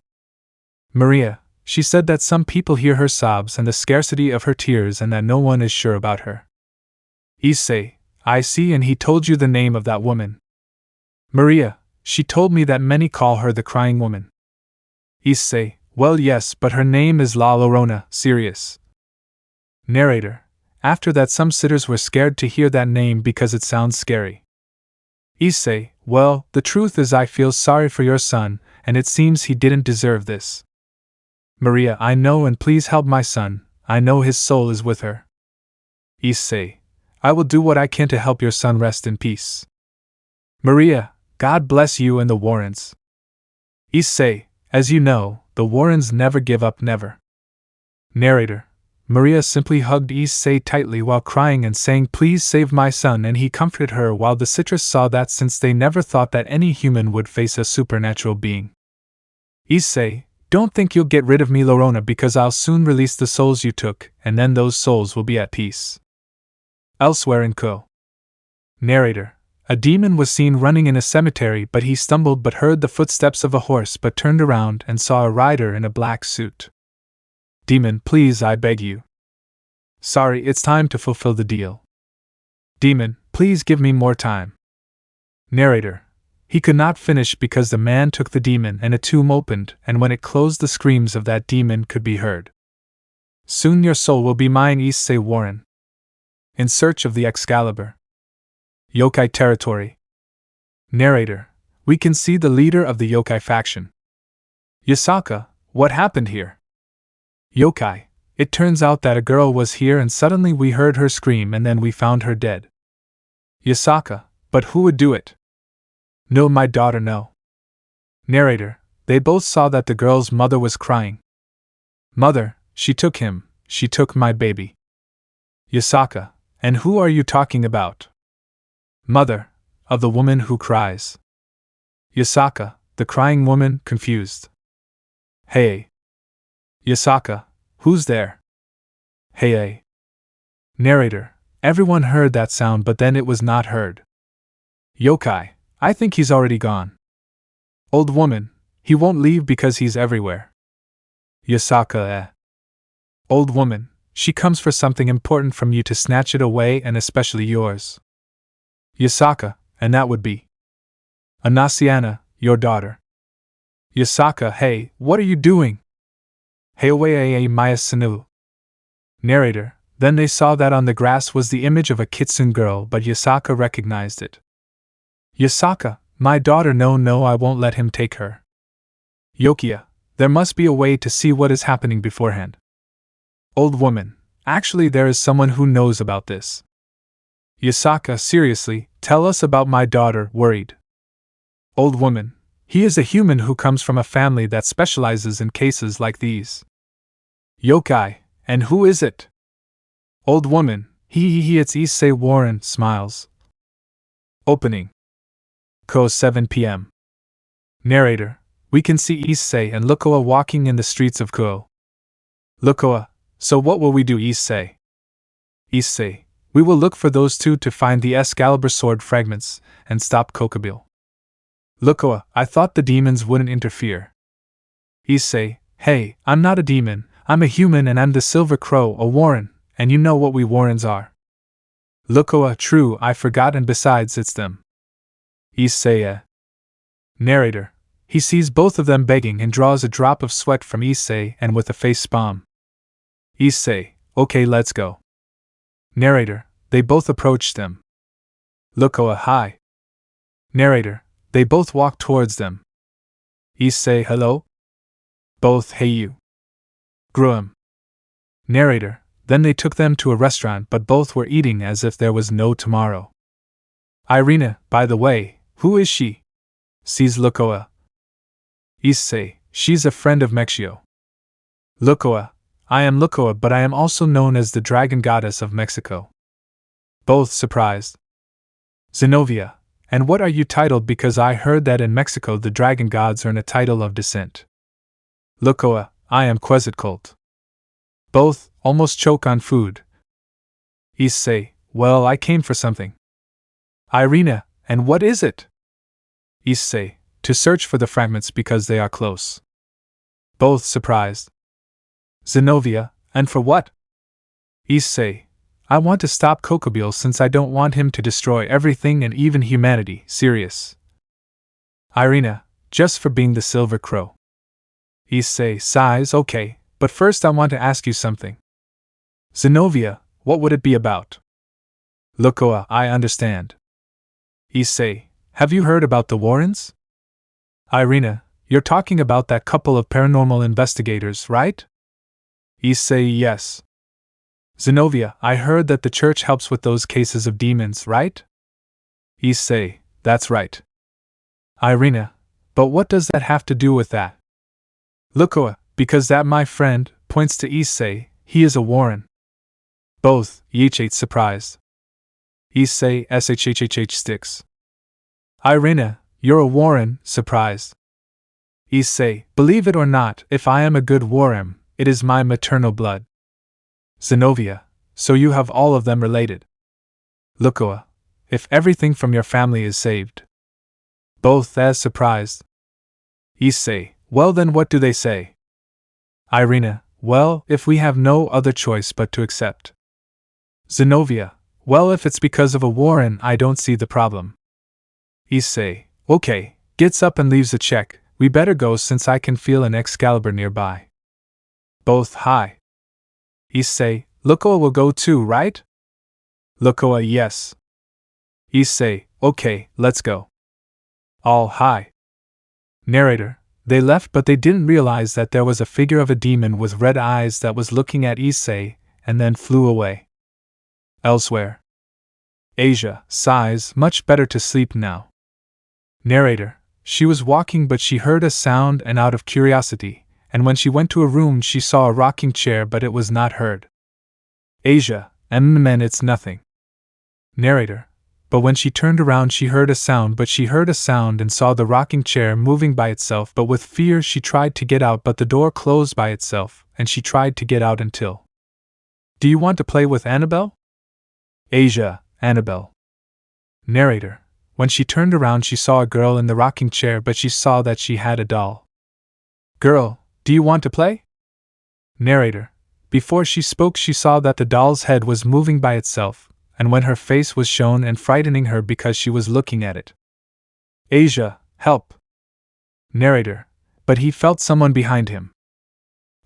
Maria, she said that some people hear her sobs and the scarcity of her tears and that no one is sure about her. Issei, I see, and he told you the name of that woman. Maria, she told me that many call her the crying woman. Issei, well yes, but her name is Laurona, serious. Narrator, after that some sitters were scared to hear that name because it sounds scary. Issei, well, the truth is I feel sorry for your son, and it seems he didn't deserve this. Maria, I know, and please help my son, I know his soul is with her. Issei, I will do what I can to help your son rest in peace. Maria, God bless you and the Warrens. Issei, as you know, the Warrens never give up, never. Narrator, Maria simply hugged Issei tightly while crying and saying, please save my son, and he comforted her, while the Citrus saw that since they never thought that any human would face a supernatural being. Issei, don't think you'll get rid of me, Laurona, because I'll soon release the souls you took, and then those souls will be at peace. Elsewhere in Ko. Narrator, a demon was seen running in a cemetery, but he stumbled but heard the footsteps of a horse, but turned around and saw a rider in a black suit. Demon, please, I beg you. Sorry, it's time to fulfill the deal. Demon, please give me more time. Narrator, he could not finish because the man took the demon and a tomb opened, and when it closed the screams of that demon could be heard. Soon your soul will be mine, Issei Warren. In search of the Excalibur. Yokai territory. Narrator. We can see the leader of the yokai faction. Yasaka, what happened here? Yokai. It turns out that a girl was here and suddenly we heard her scream and then we found her dead. Yasaka. But who would do it? No, my daughter, no. Narrator. They both saw that the girl's mother was crying. Mother, she took him, she took my baby. Yasaka. And who are you talking about? Mother. Of the woman who cries. Yasaka. The crying woman, confused. Hey. Yasaka. Who's there? Hey. Narrator. Everyone heard that sound but then it was not heard. Yokai. I think he's already gone. Old woman. He won't leave because he's everywhere. Yasaka. Old woman. She comes for something important from you to snatch it away and especially yours. Yasaka. And that would be Anasiana, your daughter. Yasaka. Hey, what are you doing? Hey away Maya Sanu. Narrator. Then they saw that on the grass was the image of a kitsune girl but Yasaka recognized it. Yasaka, my daughter, no, I won't let him take her. Yokia. There must be a way to see what is happening beforehand. Old woman. Actually there is someone who knows about this. Yasaka. Seriously, tell us about my daughter, worried. Old woman. He is a human who comes from a family that specializes in cases like these. Yokai. And who is it? Old woman. It's Issei. Warren smiles. Opening. Ko 7 p.m. Narrator. We can see Issei and Lukoa walking in the streets of Ko. Lukoa. So what will we do, Issei? Issei. We will look for those two to find the Excalibur sword fragments and stop Kokabil. Lukoa. I thought the demons wouldn't interfere. Issei. Hey, I'm not a demon, I'm a human and I'm the Silver Crow, a Warren, and you know what we Warrens are. Lukoa. True, I forgot, and besides it's them. Issei. Narrator. He sees both of them begging and draws a drop of sweat from Issei and with a face palm. Issei. Okay, let's go. Narrator. They both approached them. Lukoa. Hi. Narrator. They both walk towards them. Issei. Hello? Both. Hey you. Gruum. Narrator. Then they took them to a restaurant but both were eating as if there was no tomorrow. Irina, by the way, who is she? Sees Lukoa. Issei. She's a friend of Mexio. Lukoa. I am Lukoa but I am also known as the Dragon Goddess of Mexico. Both surprised. Zenobia. And what are you titled, because I heard that in Mexico the dragon gods earn a title of descent. Lukoa. I am Quetzalcoatl. Both almost choke on food. Issei. Well, I came for something. Irina. And what is it? Issei. To search for the fragments because they are close. Both surprised. Zenobia. And for what? Issei. I want to stop Kokabil since I don't want him to destroy everything and even humanity. Serious. Irina. Just for being the Silver Crow. Issei sighs. Okay, but first I want to ask you something. Zenobia. What would it be about? Lukoa. I understand. Issei. Have you heard about the Warrens? Irina. You're talking about that couple of paranormal investigators, right? Issei. Yes. Zenobia. I heard that the church helps with those cases of demons, right? Issei. That's right. Irina. But what does that have to do with that? Lukoa. Because that my friend, points to Issei, he is a Warren. Both, Yhh surprised. Issei. Shhhh sticks. Irina. You're a Warren, surprised. Issei. Believe it or not, if I am a good Warren, it is my maternal blood. Zenobia. So you have all of them related. Lukoa. If everything from your family is saved. Both as surprised. Issei. Well then what do they say? Irina. Well, if we have no other choice but to accept. Zenobia. Well, if it's because of a Warren, I don't see the problem. Issei. Okay, gets up and leaves a check. We better go since I can feel an Excalibur nearby. Both. Hi. Issei. Lukoa will go too, right? Lukoa. Yes. Issei, okay, let's go. All hi. Narrator, they left but they didn't realize that there was a figure of a demon with red eyes that was looking at Issei, and then flew away. Elsewhere. Asia sighs, much better to sleep now. Narrator, she was walking but she heard a sound and out of curiosity, and when she went to a room she saw a rocking chair but it was not heard. Asia, it's nothing. Narrator, but when she turned around she heard a sound and saw the rocking chair moving by itself, but with fear she tried to get out but the door closed by itself, and she tried to get out until. Do you want to play with Annabelle? Asia, Annabelle. Narrator, when she turned around she saw a girl in the rocking chair but she saw that she had a doll. Girl, do you want to play? Narrator, before she spoke she saw that the doll's head was moving by itself, and when her face was shown and frightening her because she was looking at it. Asia, help. Narrator, but he felt someone behind him.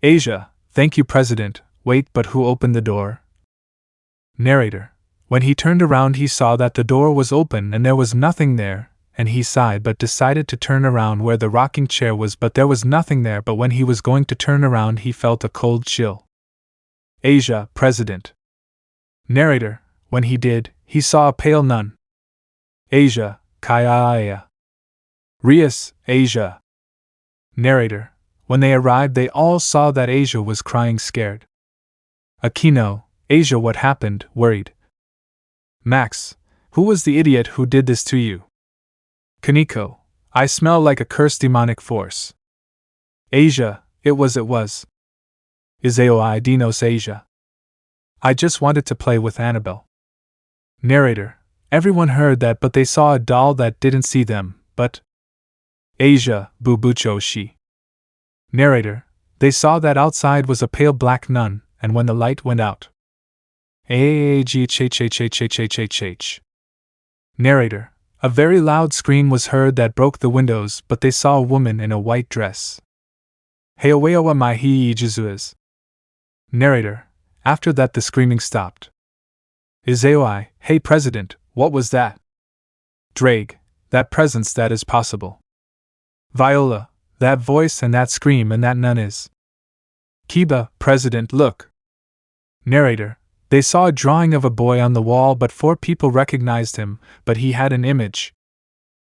Asia, thank you President, wait, but who opened the door? Narrator, when he turned around he saw that the door was open and there was nothing there, and he sighed but decided to turn around where the rocking chair was, but there was nothing there, but when he was going to turn around he felt a cold chill. Asia, President. Narrator, when he did, he saw a pale nun. Asia, Kaya. Rias, Asia. Narrator, when they arrived they all saw that Asia was crying scared. Akeno, Asia, what happened, worried. Max, who was the idiot who did this to you? Kaneko, I smell like a cursed demonic force. Asia, it was. Issei Dinos Asia. I just wanted to play with Annabelle. Narrator, everyone heard that but they saw a doll that didn't see them, but. Asia, Bubucho she. Narrator, they saw that outside was a pale black nun, and when the light went out. Narrator, a very loud scream was heard that broke the windows, but they saw a woman in a white dress. Heoweowa mahi Jesus. Narrator, after that the screaming stopped. Issei, hey President, what was that? Drake, that presence that is possible. Viola, that voice and that scream and that nun is. Kiba, President, look. Narrator, they saw a drawing of a boy on the wall but 4 people recognized him, but he had an image.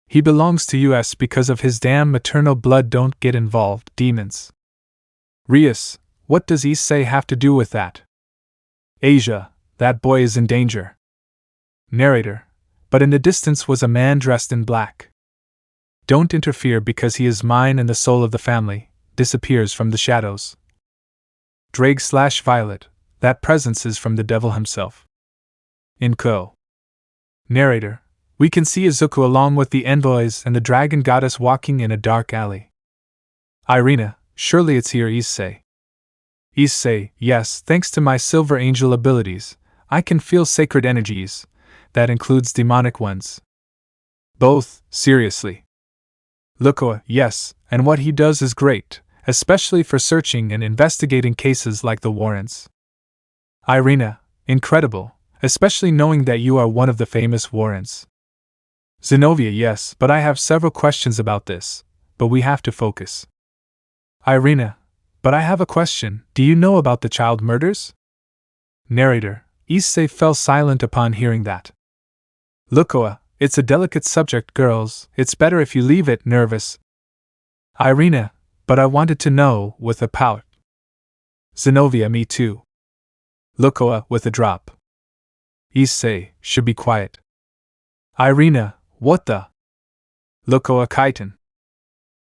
He belongs to us because of his damn maternal blood, don't get involved, demons. Rias, what does Issei have to do with that? Asia, that boy is in danger. Narrator, but in the distance was a man dressed in black. Don't interfere because he is mine and the soul of the family, disappears from the shadows. Drake/Violet, that presence is from the devil himself. Inko. Narrator, we can see Izuku along with the envoys and the dragon goddess walking in a dark alley. Irina, surely it's here Issei. Issei, yes, thanks to my silver angel abilities, I can feel sacred energies. That includes demonic ones. Both, seriously. Lukoa, yes, and what he does is great, especially for searching and investigating cases like the Warrens. Irina, incredible, especially knowing that you are one of the famous Warrens. Zenobia, yes, but I have several questions about this, but we have to focus. Irina, but I have a question, do you know about the child murders? Narrator, Issei fell silent upon hearing that. Lukoa, it's a delicate subject, girls, it's better if you leave it, nervous. Irina, but I wanted to know, with a pout. Zenobia, me too. Lukoa, with a drop. Issei, should be quiet. Irina, what the? Lukoa Kaiten.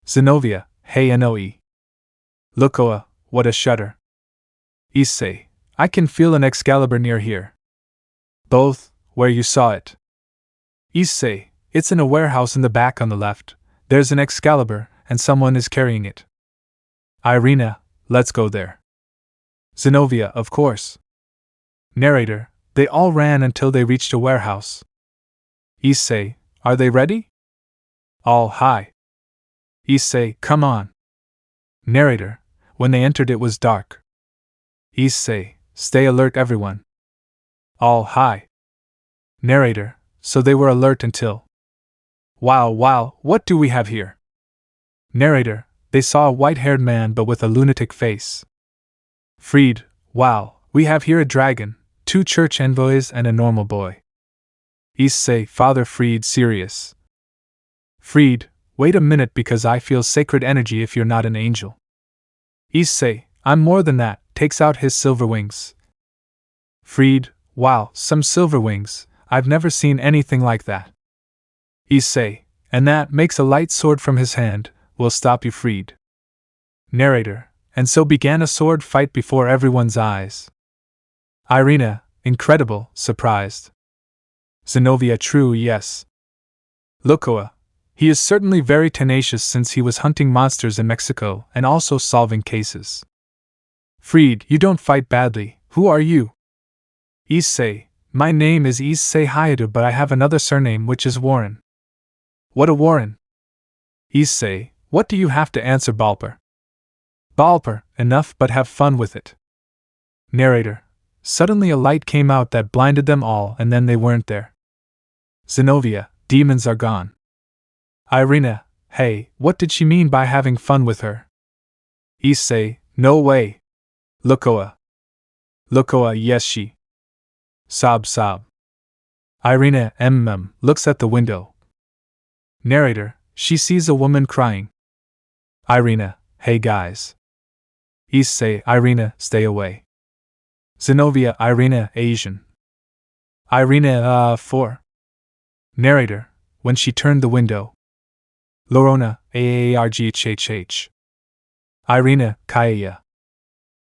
Zenobia, hey Noe. Lukoa, what a shudder. Issei, I can feel an Excalibur near here. Both, where you saw it. Issei, it's in a warehouse in the back on the left, there's an Excalibur, and someone is carrying it. Irina, let's go there. Zenobia, of course. Narrator, they all ran until they reached a warehouse. Issei, are they ready? All hi. Issei, come on. Narrator, when they entered it was dark. Issei, stay alert everyone. All hi. Narrator, so they were alert until. Wow, what do we have here? Narrator, they saw a white-haired man but with a lunatic face. Freed, wow, we have here a dragon, 2 church envoys and a normal boy. Issei, Father Freed, serious. Freed, wait a minute because I feel sacred energy if you're not an angel. Issei, I'm more than that, takes out his silver wings. Freed, wow, some silver wings, I've never seen anything like that. Issei, and that makes a light sword from his hand, will stop you. Freed. Narrator, and so began a sword fight before everyone's eyes. Irina, incredible, surprised. Zenobia, true, yes. Lukoa, he is certainly very tenacious since he was hunting monsters in Mexico and also solving cases. Freed, you don't fight badly, who are you? Issei, my name is Issei Hayadu but I have another surname which is Warren. What a Warren? Issei, what do you have to answer Balper? Balper, enough but have fun with it. Narrator, suddenly a light came out that blinded them all and then they weren't there. Zenobia, demons are gone. Irina, hey, what did she mean by having fun with her? Issei, no way. Lukoa, yes she. Sob. Irina, looks at the window. Narrator, she sees a woman crying. Irina, hey guys. Issei, Irina, stay away. Zenobia, Irina, Asian. Irina, for. Narrator, when she turned the window. Laurona, Aarghhh. Irina, Kaya.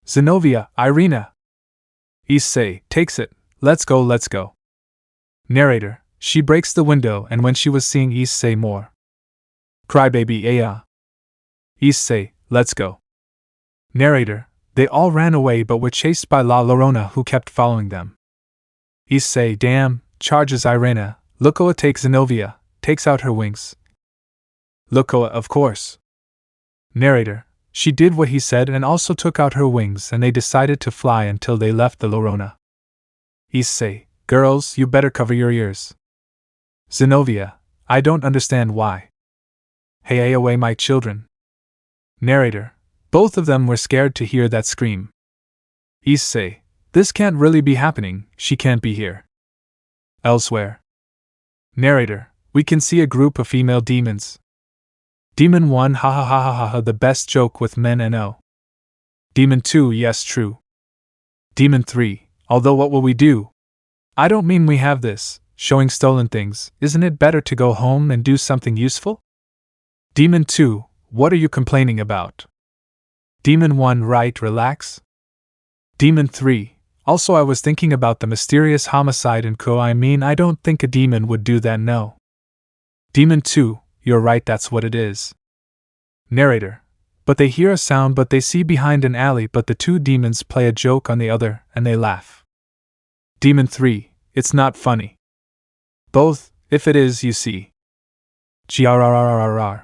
Zenobia, Irina. Issei, takes it, let's go. Narrator, she breaks the window and when she was seeing Issei more. Crybaby, Aya. Issei, let's go. Narrator, they all ran away but were chased by Laurona who kept following them. Issei, damn, charges Irina. Lukoa takes Zenobia, takes out her wings. Lukoa, of course. Narrator, she did what he said and also took out her wings and they decided to fly until they left the Laurona. Issei, girls, you better cover your ears. Zenobia, I don't understand why. Hey, away my children. Narrator, both of them were scared to hear that scream. Issei, this can't really be happening, she can't be here. Elsewhere. Narrator, we can see a group of female demons. Demon 1, ha, the best joke with men and oh. Demon 2, yes, true. Demon 3, although what will we do? I don't mean we have this, showing stolen things, isn't it better to go home and do something useful? Demon 2, what are you complaining about? Demon 1, right, relax. Demon 3, also I was thinking about the mysterious homicide in I don't think a demon would do that, no. Demon 2, you're right, that's what it is. Narrator, but they hear a sound but they see behind an alley but the 2 demons play a joke on the other and they laugh. Demon 3, it's not funny. Both, if it is, you see. Grrrrrrrrr.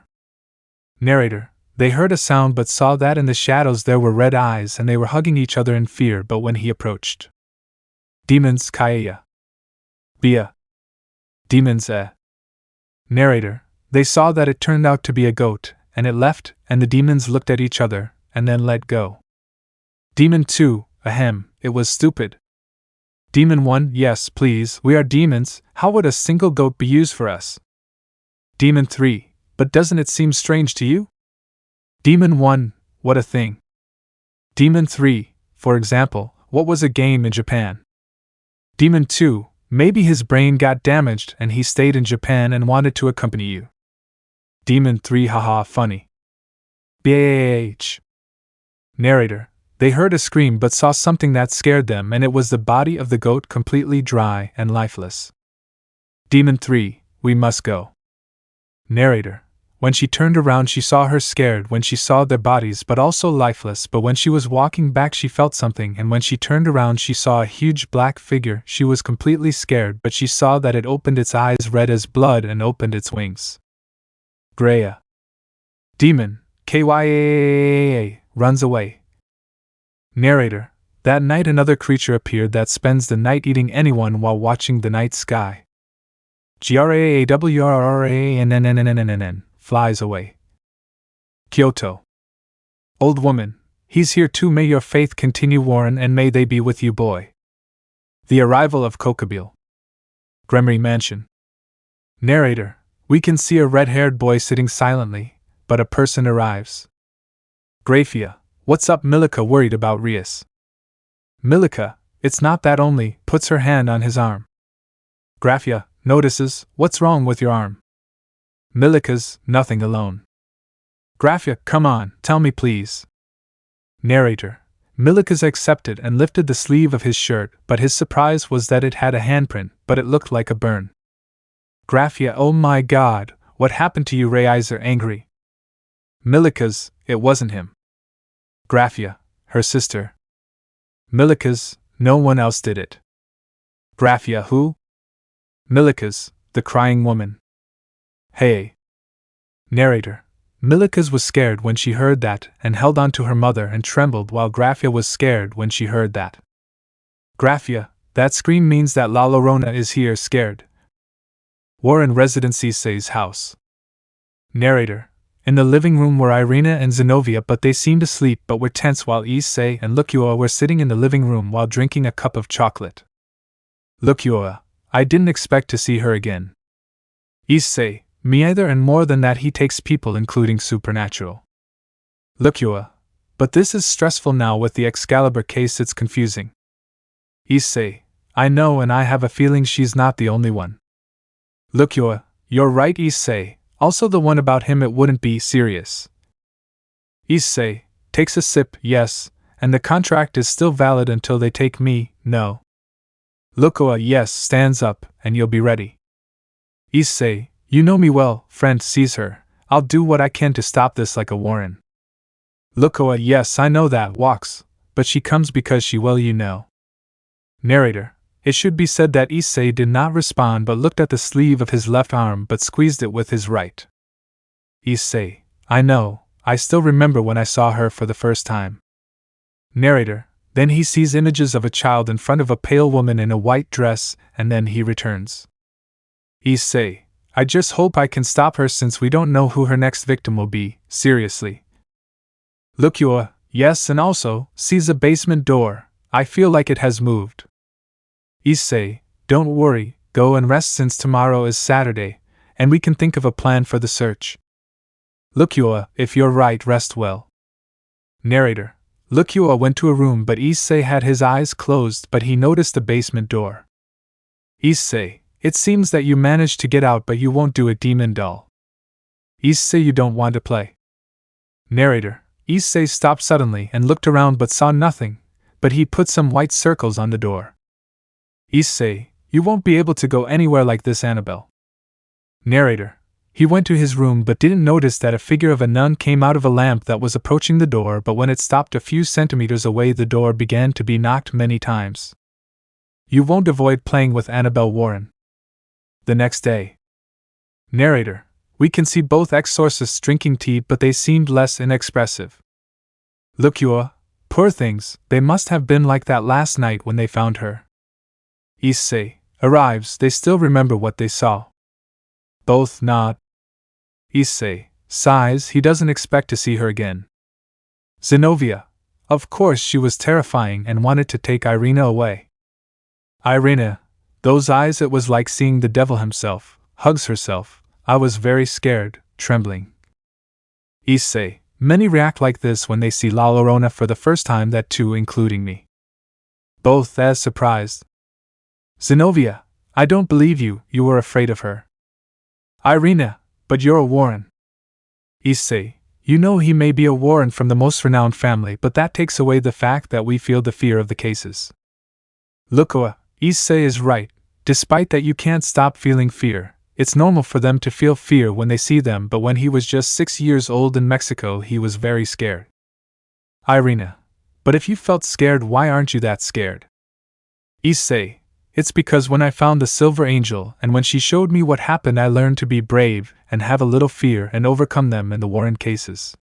Narrator, they heard a sound but saw that in the shadows there were red eyes and they were hugging each other in fear but when he approached. Demons, Kaya. Bia. Demons, Narrator, they saw that it turned out to be a goat, and it left, and the demons looked at each other, and then let go. Demon 2, ahem, it was stupid. Demon 1, yes, please, we are demons, how would a single goat be used for us? Demon 3, but doesn't it seem strange to you? Demon 1, what a thing. Demon 3, for example, what was a game in Japan? Demon 2, maybe his brain got damaged and he stayed in Japan and wanted to accompany you. Demon 3, haha, funny. BAH. Narrator, they heard a scream but saw something that scared them and it was the body of the goat completely dry and lifeless. Demon 3, we must go. Narrator, when she turned around she saw her scared when she saw their bodies but also lifeless but when she was walking back she felt something and when she turned around she saw a huge black figure she was completely scared but she saw that it opened its eyes red as blood and opened its wings. Greya. Demon, KYAAAA, runs away. Narrator, that night another creature appeared that spends the night eating anyone while watching the night sky. GRAAWRRANNNNNNN flies away. Kyoto. Old woman, he's here too. May your faith continue, Warren, and may they be with you, boy. The arrival of Kokabil. Gremory Mansion. Narrator, we can see a red-haired boy sitting silently, but a person arrives. Graphia, what's up? Milika worried about Rias. Milika, it's not that only, puts her hand on his arm. Graphia, notices, what's wrong with your arm? Milika's, nothing alone. Graphia, come on, tell me please. Narrator, Milika's accepted and lifted the sleeve of his shirt, but his surprise was that it had a handprint, but it looked like a burn. Graphia, oh my god, what happened to you? Rias are angry. Milika's, it wasn't him. Graphia, her sister. Milika's, no one else did it. Graphia, who? Milika's, the crying woman. Hey. Narrator, Milika's was scared when she heard that and held on to her mother and trembled while Graphia was scared when she heard that. Graphia, that scream means that Laurona is here scared. War in Residency Issei's house. Narrator, in the living room were Irina and Zenobia, but they seemed asleep but were tense while Issei and Lukua were sitting in the living room while drinking a cup of chocolate. Lukua, I didn't expect to see her again. Issei, me either, and more than that, he takes people including supernatural. Lukua, but this is stressful now with the Excalibur case, it's confusing. Issei, I know, and I have a feeling she's not the only one. Lukua, you're right. Issei, also the one about him, it wouldn't be serious. Issei, takes a sip, yes, and the contract is still valid until they take me, no. Lukua, yes, stands up, and you'll be ready. Issei, you know me well, friend, sees her, I'll do what I can to stop this like a Warren. Lukua, yes, I know that, walks, but she comes because she well, you know. Narrator, it should be said that Issei did not respond but looked at the sleeve of his left arm but squeezed it with his right. Issei, I know, I still remember when I saw her for the first time. Narrator, then he sees images of a child in front of a pale woman in a white dress, and then he returns. Issei, I just hope I can stop her since we don't know who her next victim will be, seriously. Lukua, yes, and also, sees a basement door, I feel like it has moved. Issei, don't worry, go and rest since tomorrow is Saturday, and we can think of a plan for the search. Lukua, if you're right, rest well. Narrator, Lukua went to a room but Issei had his eyes closed but he noticed the basement door. Issei, it seems that you managed to get out but you won't do it, demon doll. Issei, you don't want to play. Narrator, Issei stopped suddenly and looked around but saw nothing, but he put some white circles on the door. Issei, you won't be able to go anywhere like this, Annabelle. Narrator, he went to his room but didn't notice that a figure of a nun came out of a lamp that was approaching the door, but when it stopped a few centimeters away the door began to be knocked many times. You won't avoid playing with Annabelle Warren. The next day. Narrator, we can see both exorcists drinking tea but they seemed less inexpressive. Lukua, poor things, they must have been like that last night when they found her. Issei, arrives, they still remember what they saw. Both nod. Issei, sighs, he doesn't expect to see her again. Zenobia, of course she was terrifying and wanted to take Irina away. Irina, those eyes, it was like seeing the devil himself, hugs herself, I was very scared, trembling. Issei, many react like this when they see Laurona for the first time, that too including me. Both as surprised. Zenobia, I don't believe you, you were afraid of her. Irina, but you're a Warren. Issei, you know he may be a Warren from the most renowned family, but that takes away the fact that we feel the fear of the cases. Lukua, Issei is right, despite that you can't stop feeling fear, it's normal for them to feel fear when they see them, but when he was just 6 years old in Mexico he was very scared. Irina, but if you felt scared, why aren't you that scared? Issei, it's because when I found the Silver Angel and when she showed me what happened I learned to be brave and have a little fear and overcome them in the Warren cases.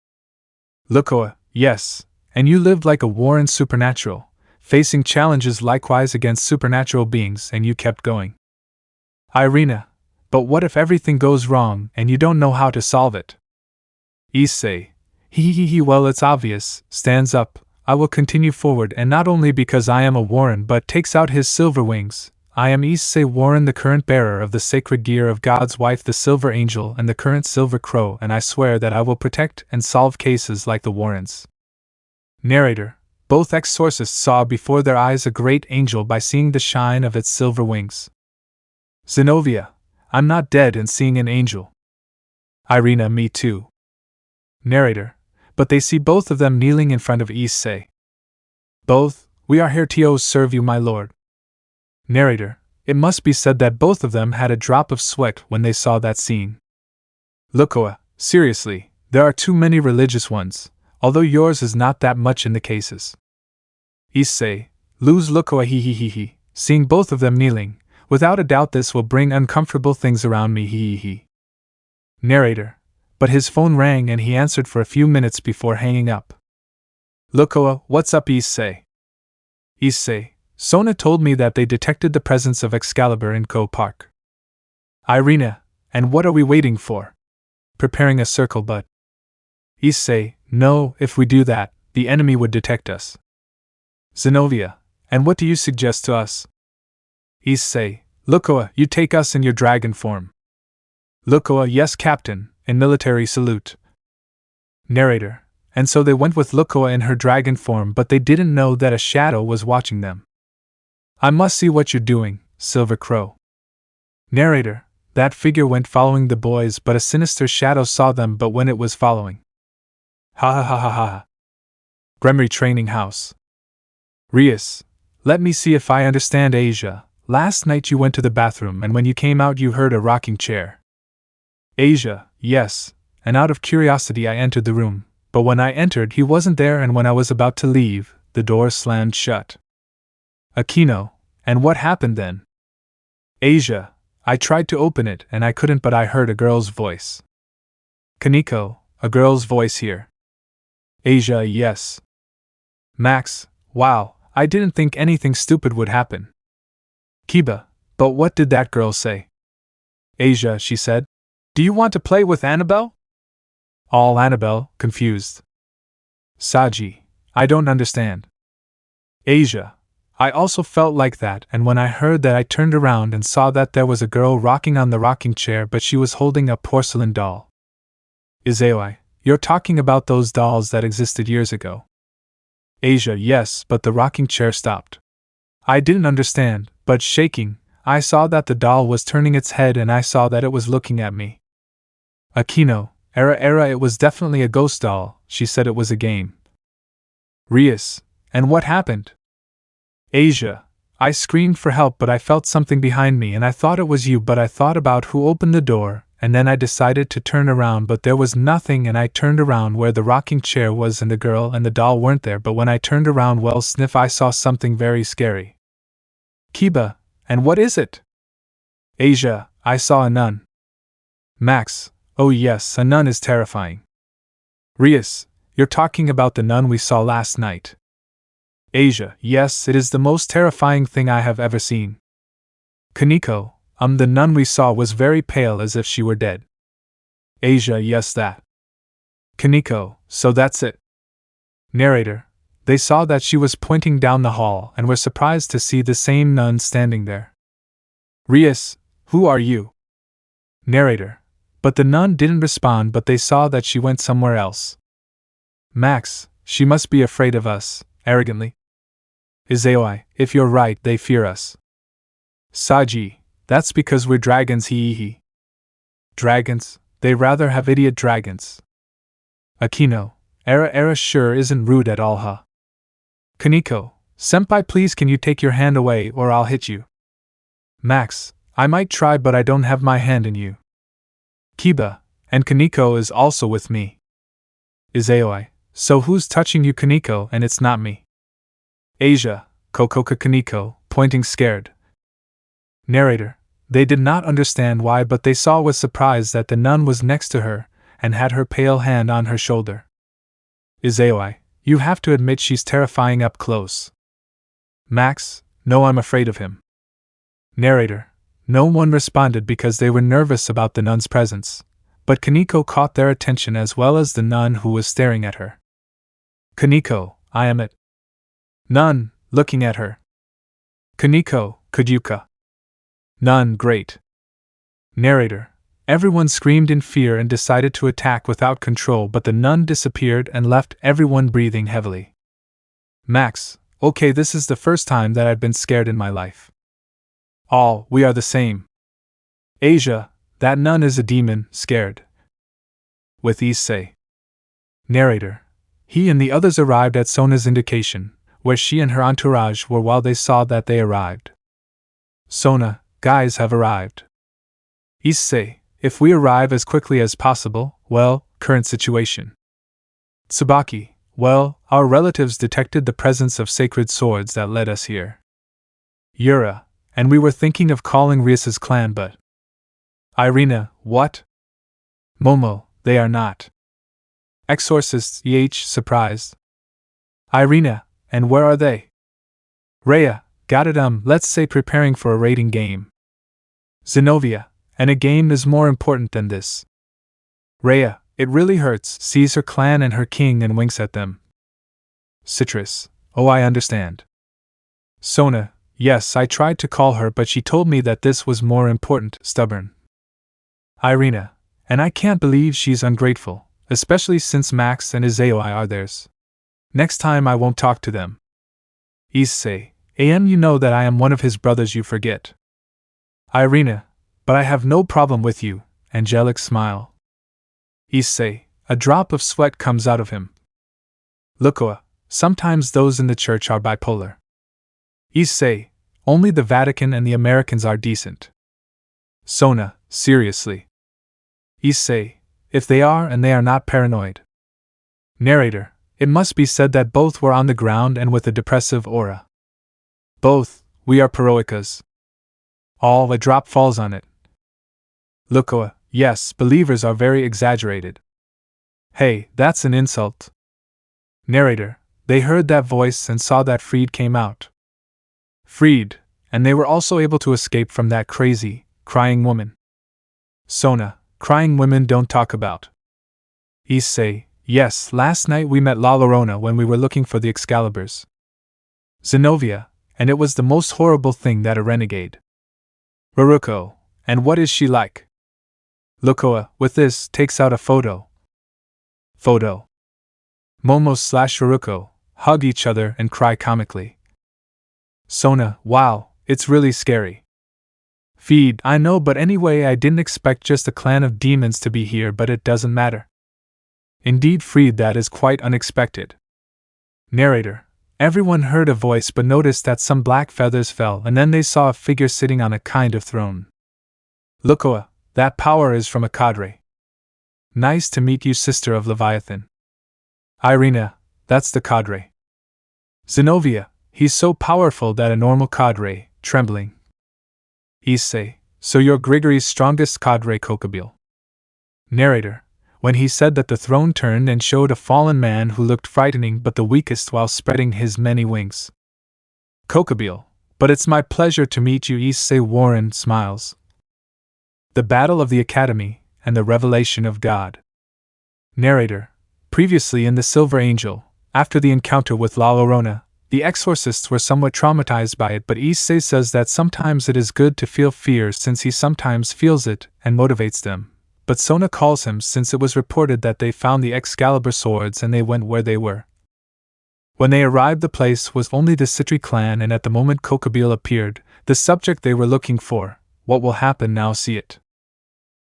Lukua, yes, and you lived like a Warren supernatural, facing challenges likewise against supernatural beings, and you kept going. Irina, But what if everything goes wrong and you don't know how to solve it? Issei, well, it's obvious, stands up. I will continue forward, and not only because I am a Warren but takes out his silver wings. I am Issei Warren, the current bearer of the sacred gear of God's wife, the Silver Angel, and the current Silver Crow, and I swear that I will protect and solve cases like the Warrens. Narrator. Both exorcists saw before their eyes a great angel by seeing the shine of its silver wings. Zenobia. I'm not dead and seeing an angel. Irina. Me too. Narrator. But they see both of them kneeling in front of Issei. Both. We are here to serve you, my lord. Narrator. It must be said that both of them had a drop of sweat when they saw that scene. Lukoa. Seriously, there are too many religious ones, although yours is not that much in the cases. Issei. Lose Lukoa. Seeing both of them kneeling, without a doubt this will bring uncomfortable things around me. Narrator. But his phone rang and he answered for a few minutes before hanging up. Lukoa. What's up, Issei? Issei. Sona told me that they detected the presence of Excalibur in Ko Park. Irina. And what are we waiting for? Preparing a circle, but... Issei. No, if we do that, the enemy would detect us. Zenobia. And what do you suggest to us? Issei. Lukoa, you take us in your dragon form. Lukoa. Yes, Captain, in military salute. Narrator. And so they went with Lukoa in her dragon form, but they didn't know that a shadow was watching them. I must see what you're doing, Silver Crow. Narrator. That figure went following the boys, but a sinister shadow saw them but when it was following. Ha. Gremory Training House. Rias. Let me see if I understand. Asia. Last night you went to the bathroom and when you came out you heard a rocking chair. Asia. Yes, and out of curiosity I entered the room, but when I entered he wasn't there, and when I was about to leave, the door slammed shut. Akeno. And what happened then? Asia. I tried to open it and I couldn't, but I heard a girl's voice. Kaneko. A girl's voice here. Asia. Yes. Max. Wow, I didn't think anything stupid would happen. Kiba. But what did that girl say? Asia. She said, do you want to play with Annabelle? All Annabelle, confused. Saji. I don't understand. Asia. I also felt like that, and when I heard that I turned around and saw that there was a girl rocking on the rocking chair, but she was holding a porcelain doll. Issei. You're talking about those dolls that existed years ago. Asia. Yes, but the rocking chair stopped. I didn't understand, but shaking, I saw that the doll was turning its head and I saw that it was looking at me. Akeno. It was definitely a ghost doll. She said it was a game. Rias. And what happened? Asia. I screamed for help, but I felt something behind me and I thought it was you, but I thought about who opened the door, and then I decided to turn around, but there was nothing, and I turned around where the rocking chair was and the girl and the doll weren't there, but when I turned around, well, sniff, I saw something very scary. Kiba. And what is it? Asia. I saw a nun. Max. Oh yes, a nun is terrifying. Rias. You're talking about the nun we saw last night. Asia. Yes, it is the most terrifying thing I have ever seen. Kaneko. The nun we saw was very pale, as if she were dead. Asia. Yes, that. Kaneko. So that's it. Narrator. They saw that she was pointing down the hall and were surprised to see the same nun standing there. Rias. Who are you? Narrator. But the nun didn't respond, but they saw that she went somewhere else. Max. She must be afraid of us, arrogantly. Issei. If you're right, they fear us. Saji. That's because we're dragons. Dragons? They rather have idiot dragons. Akeno. Era sure isn't rude at all, huh? Kaneko. Senpai, please can you take your hand away or I'll hit you. Max. I might try, but I don't have my hand in you. Kiba. And Kaneko is also with me. Issei. So who's touching you, Kaneko, and it's not me? Asia. Kokoka. Kaneko, pointing scared. Narrator. They did not understand why, but they saw with surprise that the nun was next to her and had her pale hand on her shoulder. Issei. You have to admit she's terrifying up close. Max. No, I'm afraid of him. Narrator. No one responded because they were nervous about the nun's presence, but Kaneko caught their attention as well as the nun who was staring at her. Kaneko, I am it. Nun, looking at her. Kaneko, Kudyuka. Nun, great. Narrator. Everyone screamed in fear and decided to attack without control, but the nun disappeared and left everyone breathing heavily. Max, okay, this is the first time that I've been scared in my life. All, we are the same. Asia, that nun is a demon, scared. With Issei. Narrator. He and the others arrived at Sona's indication, where she and her entourage were while they saw that they arrived. Sona, guys have arrived. Issei, if we arrive as quickly as possible, well, current situation. Tsubaki, well, our relatives detected the presence of sacred swords that led us here. Yura, and we were thinking of calling Rias's clan, but. Irina, what? Momo, they are not. Exorcists, surprised. Irina, and where are they? Rhea, got it, let's say preparing for a raiding game. Zenobia, and a game is more important than this. Rhea, it really hurts, sees her clan and her king and winks at them. Citrus, oh, I understand. Sona, yes, I tried to call her but she told me that this was more important, stubborn. Irina, and I can't believe she's ungrateful, especially since Max and Issei are theirs. Next time I won't talk to them. Issei, you know that I am one of his brothers, you forget. Irina, but I have no problem with you, angelic smile. Issei, a drop of sweat comes out of him. Lukoa, sometimes those in the church are bipolar. Issei, only the Vatican and the Americans are decent. Sona, seriously. Issei, if they are and they are not paranoid. Narrator, it must be said that both were on the ground and with a depressive aura. Both, we are paroicas. All, a drop falls on it. Lukoa, yes, believers are very exaggerated. Hey, that's an insult. Narrator, they heard that voice and saw that Freed came out. Freed, and they were also able to escape from that crazy, crying woman. Sona, crying women don't talk about. Issei, yes, last night we met Laurona when we were looking for the Excaliburs. Zenobia, and it was the most horrible thing that a renegade. Raruko, and what is she like? Lukoa, with this, takes out a photo. Photo. Momo/Raruko hug each other and cry comically. Sona, wow, it's really scary. Feed, I know, but anyway, I didn't expect just a clan of demons to be here, but it doesn't matter. Indeed, Freed, that is quite unexpected. Narrator, everyone heard a voice but noticed that some black feathers fell and then they saw a figure sitting on a kind of throne. Lukoa, that power is from a cadre. Nice to meet you, sister of Leviathan. Irina, that's the cadre. Zenobia, he's so powerful that a normal cadre, trembling. Issei, so you're Grigory's strongest cadre, Kokabil. Narrator, when he said that the throne turned and showed a fallen man who looked frightening but the weakest while spreading his many wings. Kokabil, but it's my pleasure to meet you, Issei. Warren smiles. The Battle of the Academy and the Revelation of God. Narrator, previously in the Silver Angel, after the encounter with Laurona, the exorcists were somewhat traumatized by it, but Issei says that sometimes it is good to feel fear since he sometimes feels it and motivates them. But Sona calls him since it was reported that they found the Excalibur swords and they went where they were. When they arrived, the place was only the Citri clan, and at the moment Kokabil appeared, the subject they were looking for. What will happen now? See it.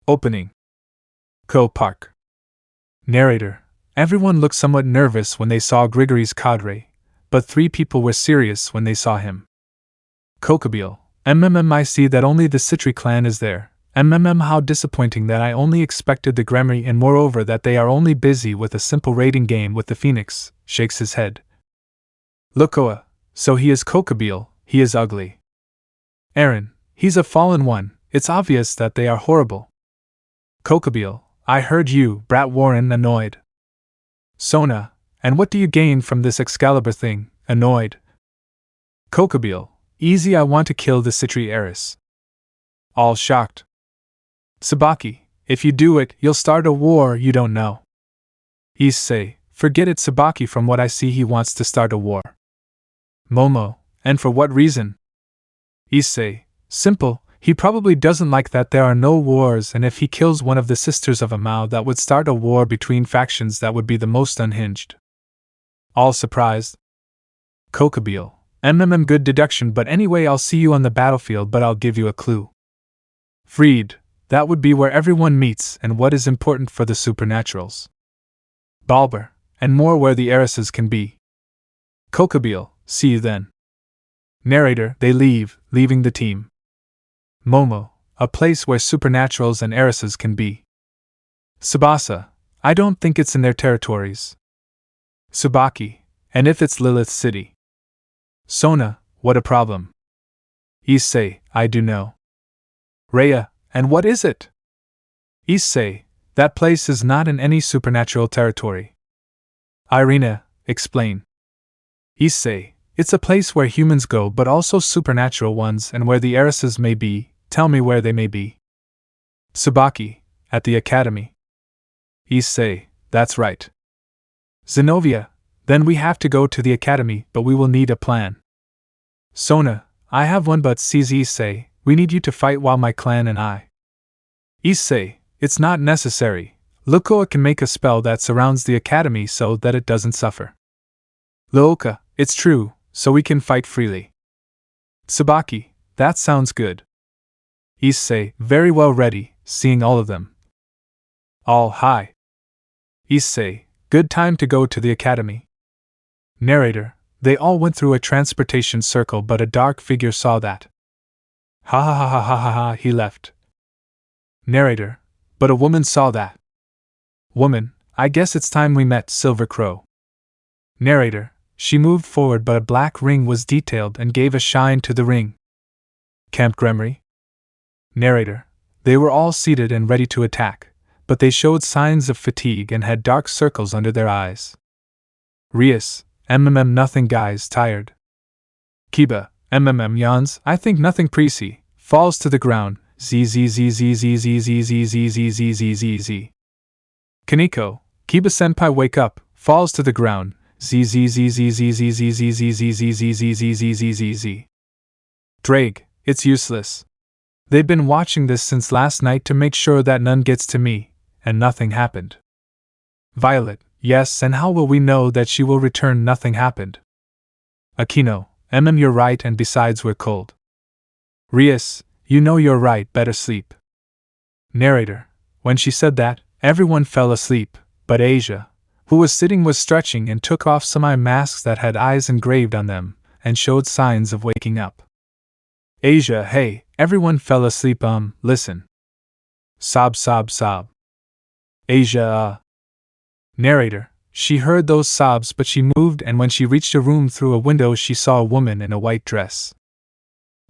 Opening. Co Park. Narrator, everyone looked somewhat nervous when they saw Grigory's cadre, but 3 people were serious when they saw him. Kokabil, I see that only the Citri clan is there. How disappointing that I only expected the Gremry, and moreover that they are only busy with a simple raiding game with the Phoenix, shakes his head. Lukoa, so he is Kokabil, he is ugly. Aaron, he's a fallen one, it's obvious that they are horrible. Kokabil, I heard you, brat. Warren, annoyed. Sona, and what do you gain from this Excalibur thing, annoyed? Kokabil, easy, I want to kill the Citri heiress. All shocked. Sabaki, if you do it, you'll start a war you don't know. Issei, forget it Sabaki, from what I see he wants to start a war. Momo, and for what reason? Issei, simple, he probably doesn't like that there are no wars, and if he kills one of the sisters of Amao that would start a war between factions that would be the most unhinged. All surprised. Kokabil, good deduction, but anyway I'll see you on the battlefield, but I'll give you a clue. Freed, that would be where everyone meets and what is important for the supernaturals. Balber, and more where the heiresses can be. Kokabil, see you then. Narrator, they leave, leaving the team. Momo, a place where supernaturals and heiresses can be. Tsubasa, I don't think it's in their territories. Tsubaki, and if it's Lilith City. Sona, what a problem. Issei, I do know. Rhea, and what is it? Issei, that place is not in any supernatural territory. Irina, explain. Issei, it's a place where humans go but also supernatural ones and where the heiresses may be. Tell me where they may be. Tsubaki, at the academy. Issei, that's right. Zenobia, then we have to go to the academy, but we will need a plan. Sona, I have one, but sees Issei, we need you to fight while my clan and I. Issei, it's not necessary. Lukoa can make a spell that surrounds the academy so that it doesn't suffer. Luoka, it's true, so we can fight freely. Tsubaki, that sounds good. Issei, very well, ready, seeing all of them. All hi. Issei, good time to go to the academy. Narrator, they all went through a transportation circle, but a dark figure saw that. Ha ha ha ha ha ha ha, he left. Narrator, but a woman saw that. Woman, I guess it's time we met, Silver Crow. Narrator, she moved forward, but a black ring was detailed and gave a shine to the ring. Camp Gremory? Narrator, they were all seated and ready to attack, but they showed signs of fatigue and had dark circles under their eyes. Rias, nothing guys, tired. Kiba, yawns, I think nothing precy, falls to the ground, z. Kaneko, Kiba senpai wake up, falls to the ground, z. Drake, it's useless. They've been watching this since last night to make sure that none gets to me, and nothing happened. Violet, yes, and how will we know that she will return? Nothing happened. Akeno, you're right, and besides we're cold. Rias, you know you're right, better sleep. Narrator, when she said that, everyone fell asleep, but Asia, who was sitting, was stretching and took off some eye masks that had eyes engraved on them, and showed signs of waking up. Asia, hey, everyone fell asleep, listen. Sob. Asia, Narrator, she heard those sobs, but she moved, and when she reached a room through a window she saw a woman in a white dress.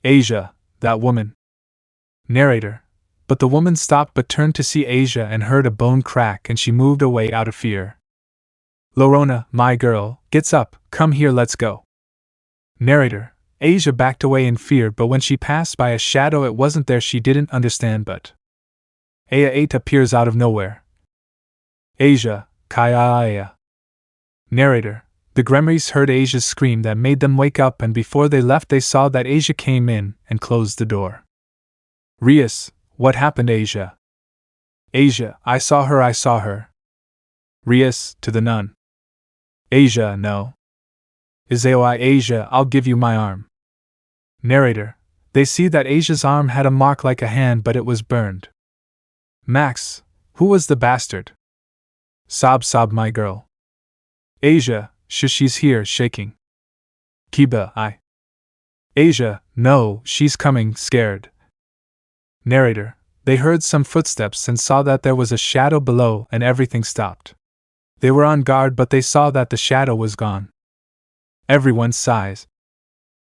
Asia, that woman. Narrator, but the woman stopped but turned to see Asia and heard a bone crack, and she moved away out of fear. Laurona, my girl, gets up, come here, let's go. Narrator, Asia backed away in fear, but when she passed by a shadow it wasn't there. She didn't understand, but Aya appears out of nowhere. Asia, Kaya. Narrator, the Gremrys heard Asia's scream that made them wake up, and before they left they saw that Asia came in and closed the door. Rias, what happened, Asia? Asia, I saw her. Rias, to the nun. Asia, no. Issei, Asia, I'll give you my arm. Narrator, they see that Asia's arm had a mark like a hand, but it was burned. Max, who was the bastard? Sob, my girl. Asia, she's here, shaking. Kiba, I. Asia, no, she's coming, scared. Narrator, they heard some footsteps and saw that there was a shadow below, and everything stopped. They were on guard, but they saw that the shadow was gone. Everyone sighs.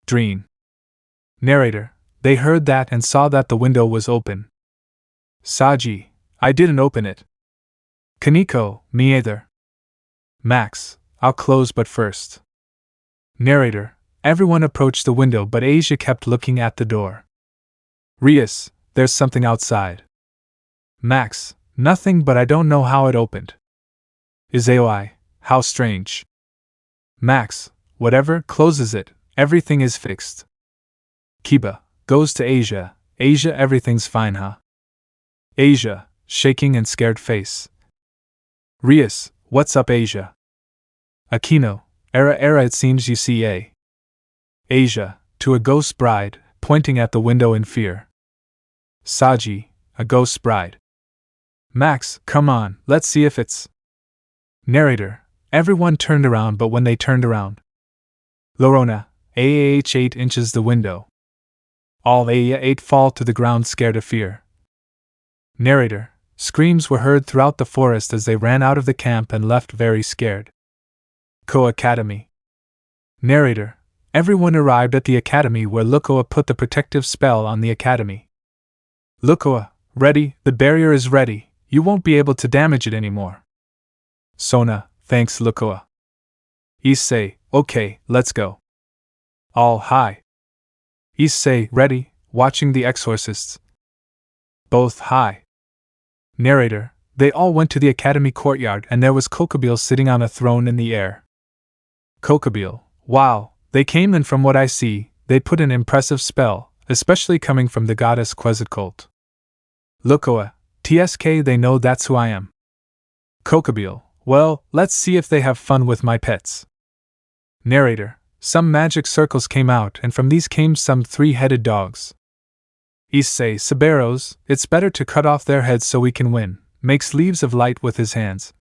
Dream. Narrator, they heard that and saw that the window was open. Saji, I didn't open it. Kaneko, me either. Max, I'll close but first. Narrator, everyone approached the window, but Asia kept looking at the door. Rias, there's something outside. Max, nothing, but I don't know how it opened. Issei, how strange. Max, whatever, closes it, everything is fixed. Kiba, goes to Asia, Asia, everything's fine, huh? Asia, shaking and scared face. Rias, what's up, Asia? Akeno, era, it seems you see a. Asia, to a ghost bride, pointing at the window in fear. Saji, a ghost bride. Max, come on, let's see if it's. Narrator, everyone turned around, but when they turned around. Laurona, 8 inches the window. All 8 fall to the ground scared of fear. Narrator, screams were heard throughout the forest as they ran out of the camp and left very scared. Academy. Narrator, everyone arrived at the academy where Lukoa put the protective spell on the academy. Lukoa, ready, the barrier is ready, you won't be able to damage it anymore. Sona, thanks Lukoa. Issei, okay, let's go. All hi. Issei, ready, watching the exorcists. Both hi. Narrator, they all went to the academy courtyard and there was Kokabil sitting on a throne in the air. Kokabil, wow, they came in from what I see, they put an impressive spell, especially coming from the goddess Quetzalcoatl. Lukoa, TSK, they know that's who I am. Kokabil, well, let's see if they have fun with my pets. Narrator, some magic circles came out and from these came some 3-headed dogs. Issei, Saberos, it's better to cut off their heads so we can win, makes leaves of light with his hands.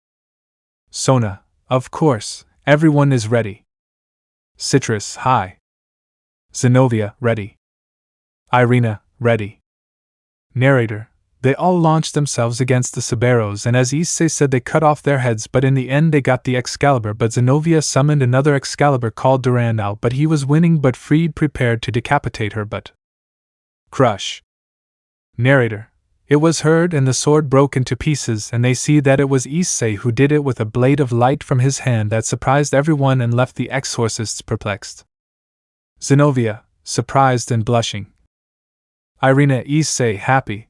Sona, of course, everyone is ready. Citrus, hi. Zenobia, ready. Irina, ready. Narrator, they all launched themselves against the Saberos and as Issei said they cut off their heads but in the end they got the Excalibur but Zenobia summoned another Excalibur called Durandal but he was winning but Freed prepared to decapitate her but. Crush. Narrator, it was heard and the sword broke into pieces and they see that it was Issei who did it with a blade of light from his hand that surprised everyone and left the exorcists perplexed. Zenobia, surprised and blushing. Irina, Issei, happy.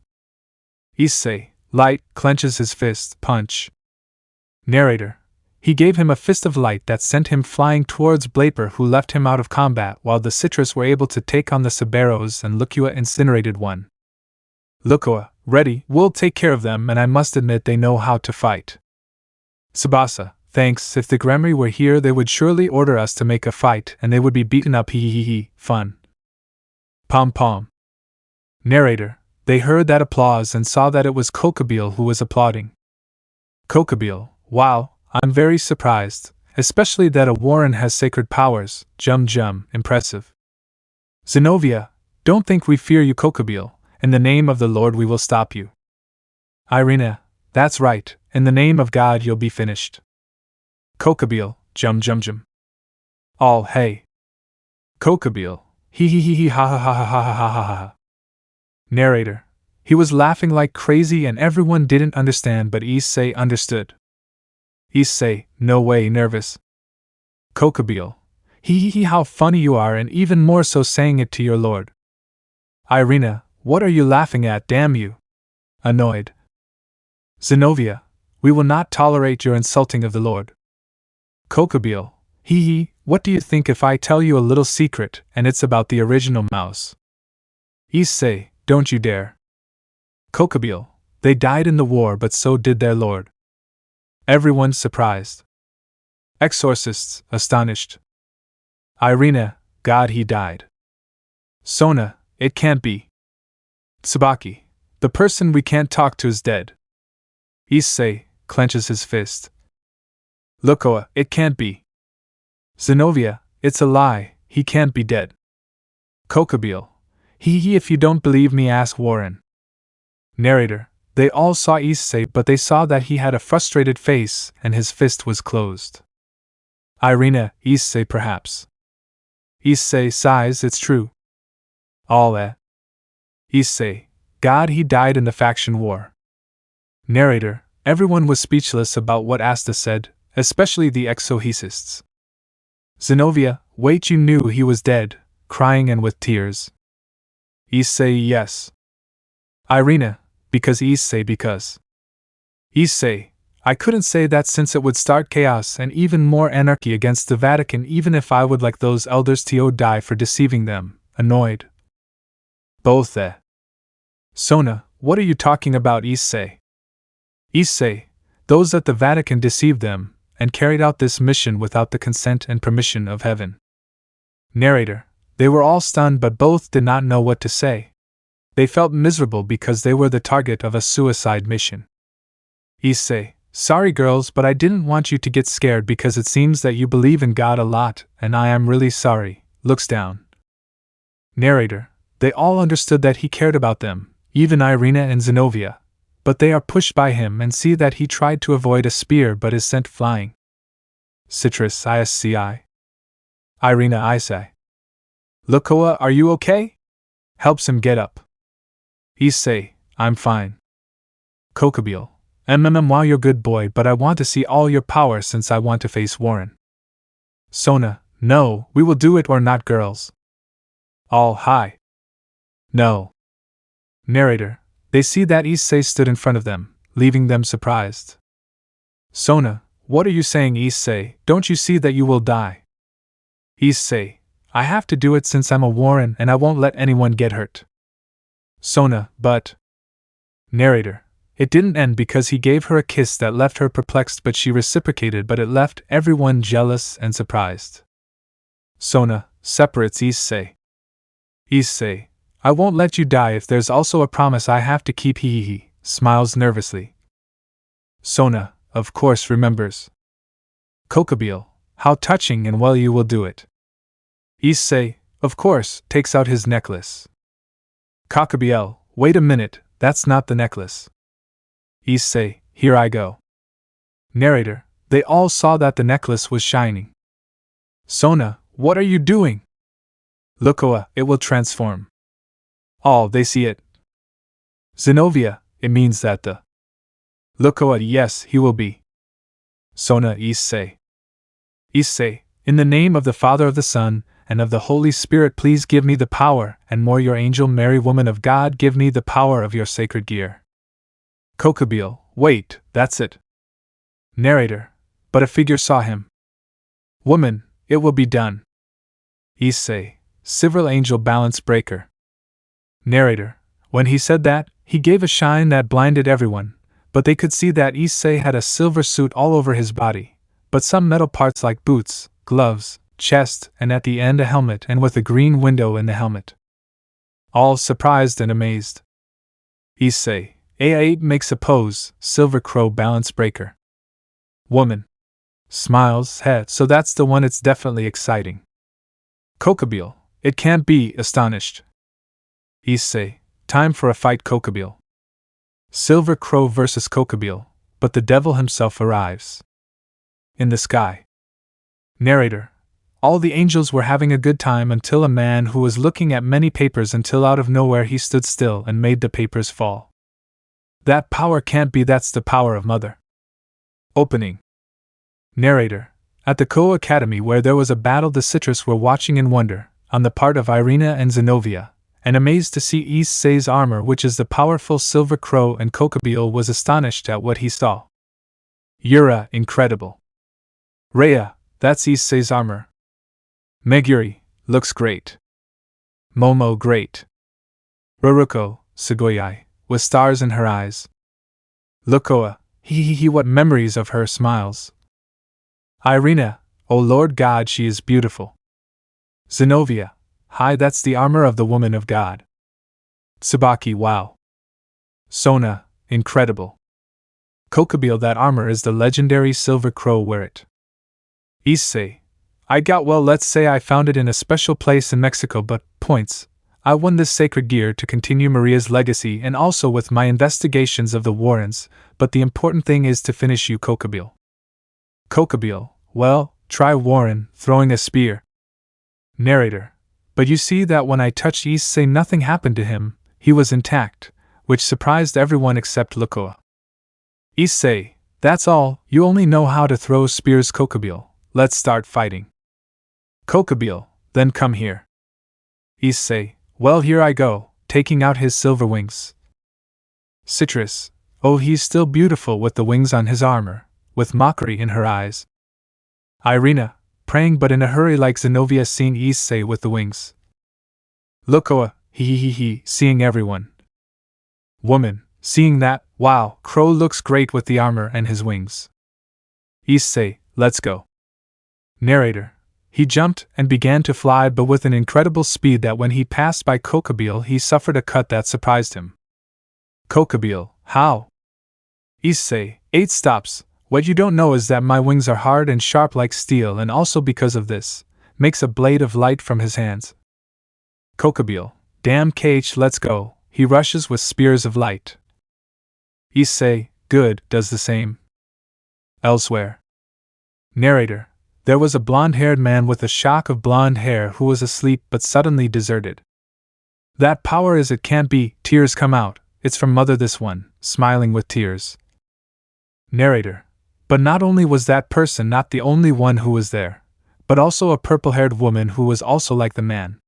Issei, light, clenches his fist, punch. Narrator, he gave him a fist of light that sent him flying towards Blaper who left him out of combat while the Citrus were able to take on the Saberos and Lukua incinerated one. Lukoa, ready, we'll take care of them and I must admit they know how to fight. Tsubasa, thanks, if the Gremry were here they would surely order us to make a fight and they would be beaten up fun. Pom-pom. Narrator, they heard that applause and saw that it was Kokabil who was applauding. Kokabil, wow, I'm very surprised, especially that a Warren has sacred powers, impressive. Zenobia, don't think we fear you Kokabil, in the name of the Lord we will stop you. Irina, that's right, in the name of God you'll be finished. Kokabil, jum. All hey. Kokabil, he ha ha ha ha ha ha ha ha. Narrator, he was laughing like crazy and everyone didn't understand but Issei understood. Issei, no way nervous. Kokabil, he how funny you are and even more so saying it to your lord. Irina, what are you laughing at, damn you? Annoyed. Zenobia, we will not tolerate your insulting of the Lord. Kokabil, what do you think if I tell you a little secret and it's about the original mouse? Issei, don't you dare. Kokabil, they died in the war but so did their lord. Everyone surprised. Exorcists, astonished. Irina, God he died. Sona, it can't be. Tsubaki, the person we can't talk to is dead. Issei, clenches his fist. Lukoa, it can't be. Zenobia, it's a lie, he can't be dead. Kokabil, if you don't believe me ask Warren. Narrator, they all saw Issei but they saw that he had a frustrated face and his fist was closed. Irina, Issei perhaps. Issei sighs, it's true. All Issei, God he died in the faction war. Narrator, everyone was speechless about what Asta said, especially the exorcists. Zenobia, wait, you knew he was dead, crying and with tears. Issei, yes. Irina, because Issei, I couldn't say that since it would start chaos and even more anarchy against the Vatican, even if I would like those elders to die for deceiving them, annoyed. Both Sona, what are you talking about, Issei? Issei, those at the Vatican deceived them, and carried out this mission without the consent and permission of heaven. Narrator, they were all stunned but both did not know what to say. They felt miserable because they were the target of a suicide mission. Issei, sorry girls, but I didn't want you to get scared because it seems that you believe in God a lot, and I am really sorry. Looks down. Narrator, they all understood that he cared about them, even Irina and Zenobia, but they are pushed by him and see that he tried to avoid a spear but is sent flying. Citrus Isci. Irina Issei. Lukoa, are you okay? Helps him get up. Issei, I'm fine. Kokabil, wow, you're good boy, but I want to see all your power since I want to face Warren. Sona, no, we will do it or not, girls. All hi. No. Narrator, they see that Issei stood in front of them, leaving them surprised. Sona, what are you saying, Issei? Don't you see that you will die? Issei, I have to do it since I'm a Warren and I won't let anyone get hurt. Sona, but... Narrator, it didn't end because he gave her a kiss that left her perplexed, but she reciprocated, but it left everyone jealous and surprised. Sona separates Issei. Issei, I won't let you die if there's also a promise I have to keep. He smiles nervously. Sona, of course, remembers. Kokabil, how touching, and well, you will do it. Issei, of course, takes out his necklace. Kokabil, wait a minute, that's not the necklace. Issei, here I go. Narrator, they all saw that the necklace was shining. Sona, what are you doing? Lukoa, it will transform. All, they see it. Zenobia, it means that the... Lukoa, yes, he will be. Sona, Issei. Issei, in the name of the Father, of the Son, and of the Holy Spirit, please give me the power, and more your angel Mary, woman of God, give me the power of your sacred gear. Kokabil, wait, that's it. Narrator, but a figure saw him. Woman, it will be done. Issei, Civil Angel Balance Breaker. Narrator, when he said that, he gave a shine that blinded everyone, but they could see that Issei had a silver suit all over his body, but some metal parts like boots, gloves, chest, and at the end a helmet, and with a green window in the helmet. All surprised and amazed. Issei, A8 makes a pose, Silver Crow Balance Breaker. Woman. Smiles, head, so that's the one, it's definitely exciting. Kokabil, it can't be, astonished. Issei, time for a fight, Kokabil. Silver Crow versus Kokabil, but the devil himself arrives. In the sky. Narrator, all the angels were having a good time until a man who was looking at many papers until out of nowhere he stood still and made the papers fall. That power can't be, that's the power of Mother. Opening. Narrator, at the Ko Academy where there was a battle, the Citrus were watching in wonder, on the part of Irina and Zenobia, and amazed to see Issei's armor, which is the powerful Silver Crow, and Kokabil was astonished at what he saw. Yura, incredible. Rhea, that's Issei's armor. Meguri, looks great. Momo, great. Ruruko, Sugoyai, with stars in her eyes. Lukoa, what memories of her, smiles. Irina, oh Lord God, she is beautiful. Zenobia, hi, that's the armor of the woman of God. Tsubaki, wow. Sona, incredible. Kokabil, that armor is the legendary Silver Crow, wear it. Issei, I got, well, let's say I found it in a special place in Mexico, but, points, I won this sacred gear to continue Maria's legacy and also with my investigations of the Warrens, but the important thing is to finish you, Kokabil. Kokabil, well, try Warren, throwing a spear. Narrator, but you see that when I touched Issei nothing happened to him, he was intact, which surprised everyone except Lukoa. Issei, that's all, you only know how to throw spears, Kokabil, let's start fighting. Kokabil, then come here. Issei, well, here I go, taking out his silver wings. Citrus, oh he's still beautiful with the wings on his armor, with mockery in her eyes. Irina, praying but in a hurry like Zenobia seeing Issei with the wings. Lukoa, he, seeing everyone. Woman, seeing that, wow, Crow looks great with the armor and his wings. Issei, let's go. Narrator. He jumped and began to fly but with an incredible speed that when he passed by Kokabil he suffered a cut that surprised him. Kokabil, how? Issei, 8 stops. What you don't know is that my wings are hard and sharp like steel and also because of this, makes a blade of light from his hands. Kokabil, damn KH let's go, he rushes with spears of light. Issei, good, does the same. Elsewhere. Narrator. There was a blonde-haired man with a shock of blonde hair who was asleep but suddenly deserted. That power is it can't be, tears come out, it's from mother this one, smiling with tears. Narrator. But not only was that person not the only one who was there, but also a purple-haired woman who was also like the man.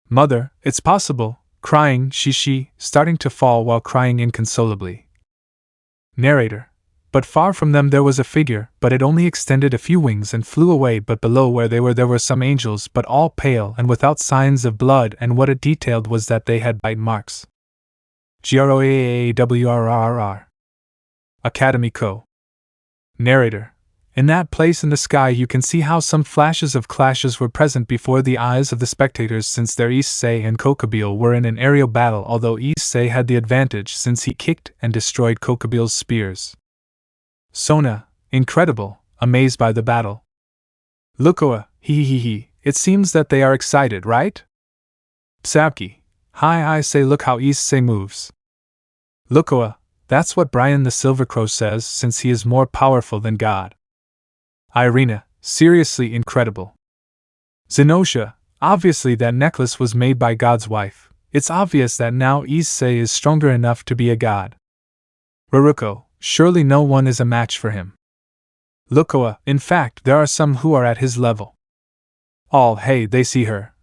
Mother, it's possible, crying, she, starting to fall while crying inconsolably. Narrator. But far from them there was a figure, but it only extended a few wings and flew away, but below where they were there were some angels, but all pale and without signs of blood, and what it detailed was that they had bite marks. GROAAWRRR. Academy Co. Narrator. In that place in the sky you can see how some flashes of clashes were present before the eyes of the spectators since their Issei and Kokabil were in an aerial battle, although Issei had the advantage since he kicked and destroyed Kokabil's spears. Sona, incredible, amazed by the battle. Lukoa, he, it seems that they are excited, right? Psabki, hi I say look how Issei moves. Lukoa, that's what Brian the Silver Crow says since he is more powerful than God. Irina, seriously incredible. Zenosha, obviously that necklace was made by God's wife, it's obvious that now Issei is stronger enough to be a god. Raruko, surely no one is a match for him. Lukoa, in fact there are some who are at his level. All, hey, they see her.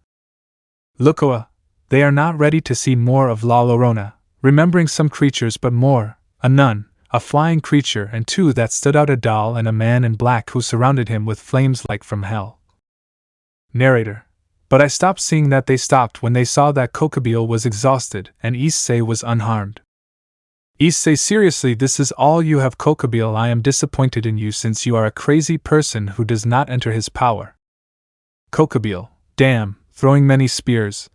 Lukoa, they are not ready to see more of Laurona, remembering some creatures but more, a nun, a flying creature and 2 that stood out, a doll and a man in black who surrounded him with flames like from hell. Narrator. But I stopped seeing that they stopped when they saw that Kokabil was exhausted and Issei was unharmed. Issei, seriously this is all you have Kokabil, I am disappointed in you since you are a crazy person who does not enter his power. Kokabil, damn, throwing many spears.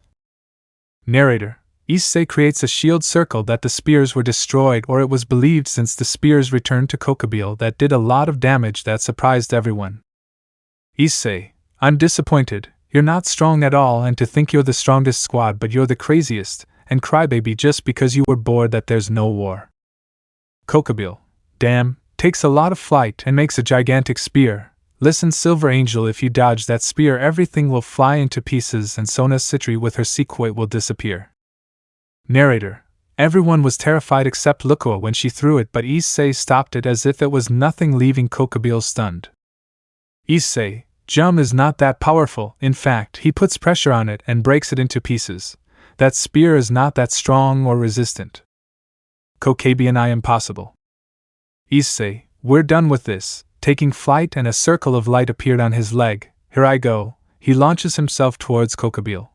Narrator. Issei creates a shield circle that the spears were destroyed, or it was believed since the spears returned to Kokabil that did a lot of damage that surprised everyone. Issei, I'm disappointed, you're not strong at all and to think you're the strongest squad but you're the craziest, and crybaby just because you were bored that there's no war. Kokabil, damn, takes a lot of flight and makes a gigantic spear. Listen Silver Angel, if you dodge that spear everything will fly into pieces and Sona Citri with her sequoia will disappear. Narrator. Everyone was terrified except Lukoa when she threw it, but Issei stopped it as if it was nothing, leaving Kokabil stunned. Issei, Jum is not that powerful, in fact he puts pressure on it and breaks it into pieces. That spear is not that strong or resistant. Kokabi and I impossible. Issei, we're done with this, taking flight and a circle of light appeared on his leg, here I go, he launches himself towards Kokabil.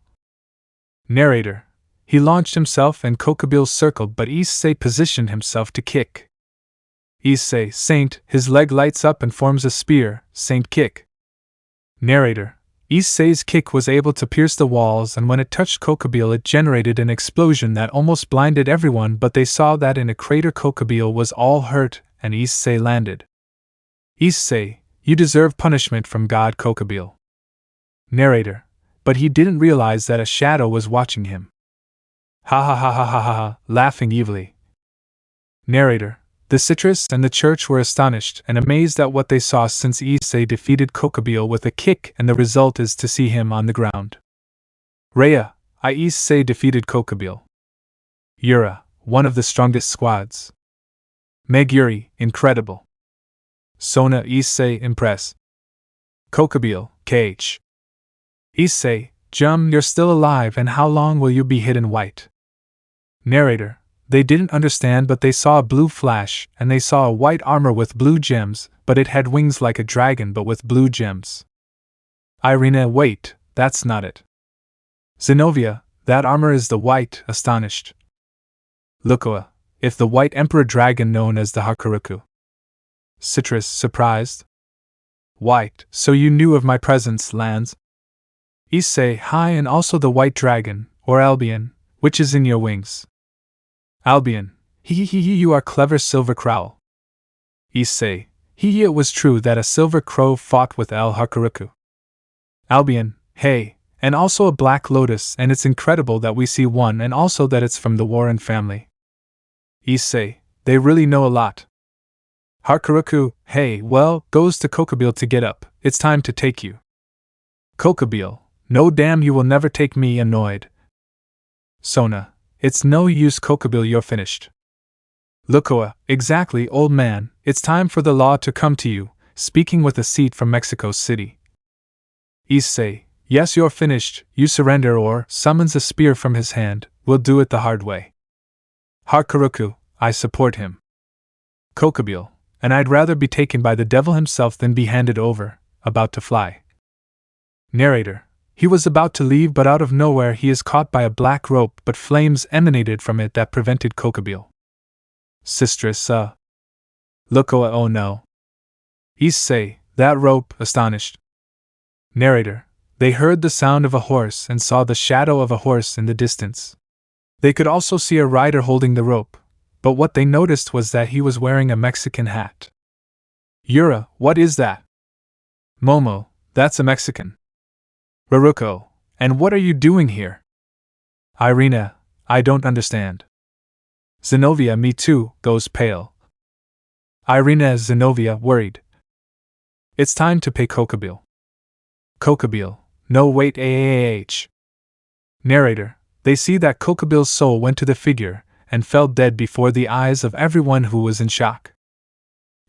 Narrator. He launched himself and Kokabil circled but Issei positioned himself to kick. Issei, Saint, his leg lights up and forms a spear, Saint kick. Narrator. Issei's kick was able to pierce the walls and when it touched Kokabil it generated an explosion that almost blinded everyone, but they saw that in a crater Kokabil was all hurt and Issei landed. Issei, you deserve punishment from God Kokabil. Narrator. But he didn't realize that a shadow was watching him. Ha, laughing evilly. Narrator. The Citrus and the church were astonished and amazed at what they saw since Issei defeated Kokabil with a kick and the result is to see him on the ground. Rhea, Issei defeated Kokabil. Yura, one of the strongest squads. Meg Yuri, incredible. Sona Issei, impress. Kokabil, KH. Issei, Jum, you're still alive and how long will you be hidden white? Narrator. They didn't understand, but they saw a blue flash, and they saw a white armor with blue gems, but it had wings like a dragon but with blue gems. Irina, wait, that's not it. Zenobia, that armor is the white, astonished. Lukoa, if the white emperor dragon known as the Hakuruku. Citrus, surprised. White, so you knew of my presence, lands. Issei, hi, and also the white dragon, or Albion, which is in your wings. Albion, you are clever silver crow. Issei, it was true that a silver crow fought with El Hakuruku. Albion, hey, and also a black lotus, and it's incredible that we see one and also that it's from the Warren family. Issei, they really know a lot. Hakuruku, hey, well, goes to Kokabil to get up, it's time to take you. Kokabil, no damn, you will never take me, annoyed. Sona, it's no use, Kokabil, you're finished. Lukoa, exactly, old man, it's time for the law to come to you, speaking with a seat from Mexico City. Issei, yes, you're finished, you surrender or, summons a spear from his hand, we'll do it the hard way. Hakuruku, I support him. Kokabil, and I'd rather be taken by the devil himself than be handed over, about to fly. Narrator, he was about to leave, but out of nowhere he is caught by a black rope, but flames emanated from it that prevented Kokabil. Sistress, Lukoa, oh no. Issei, that rope, astonished. Narrator, they heard the sound of a horse and saw the shadow of a horse in the distance. They could also see a rider holding the rope, but what they noticed was that he was wearing a Mexican hat. Yura, what is that? Momo, that's a Mexican. Raruko, and what are you doing here? Irina, I don't understand. Zenobia, me too, goes pale. Irina, Zenobia, worried. It's time to pay Kokabil. Kokabil, no wait, Narrator, they see that Kokabil's soul went to the figure, and fell dead before the eyes of everyone who was in shock.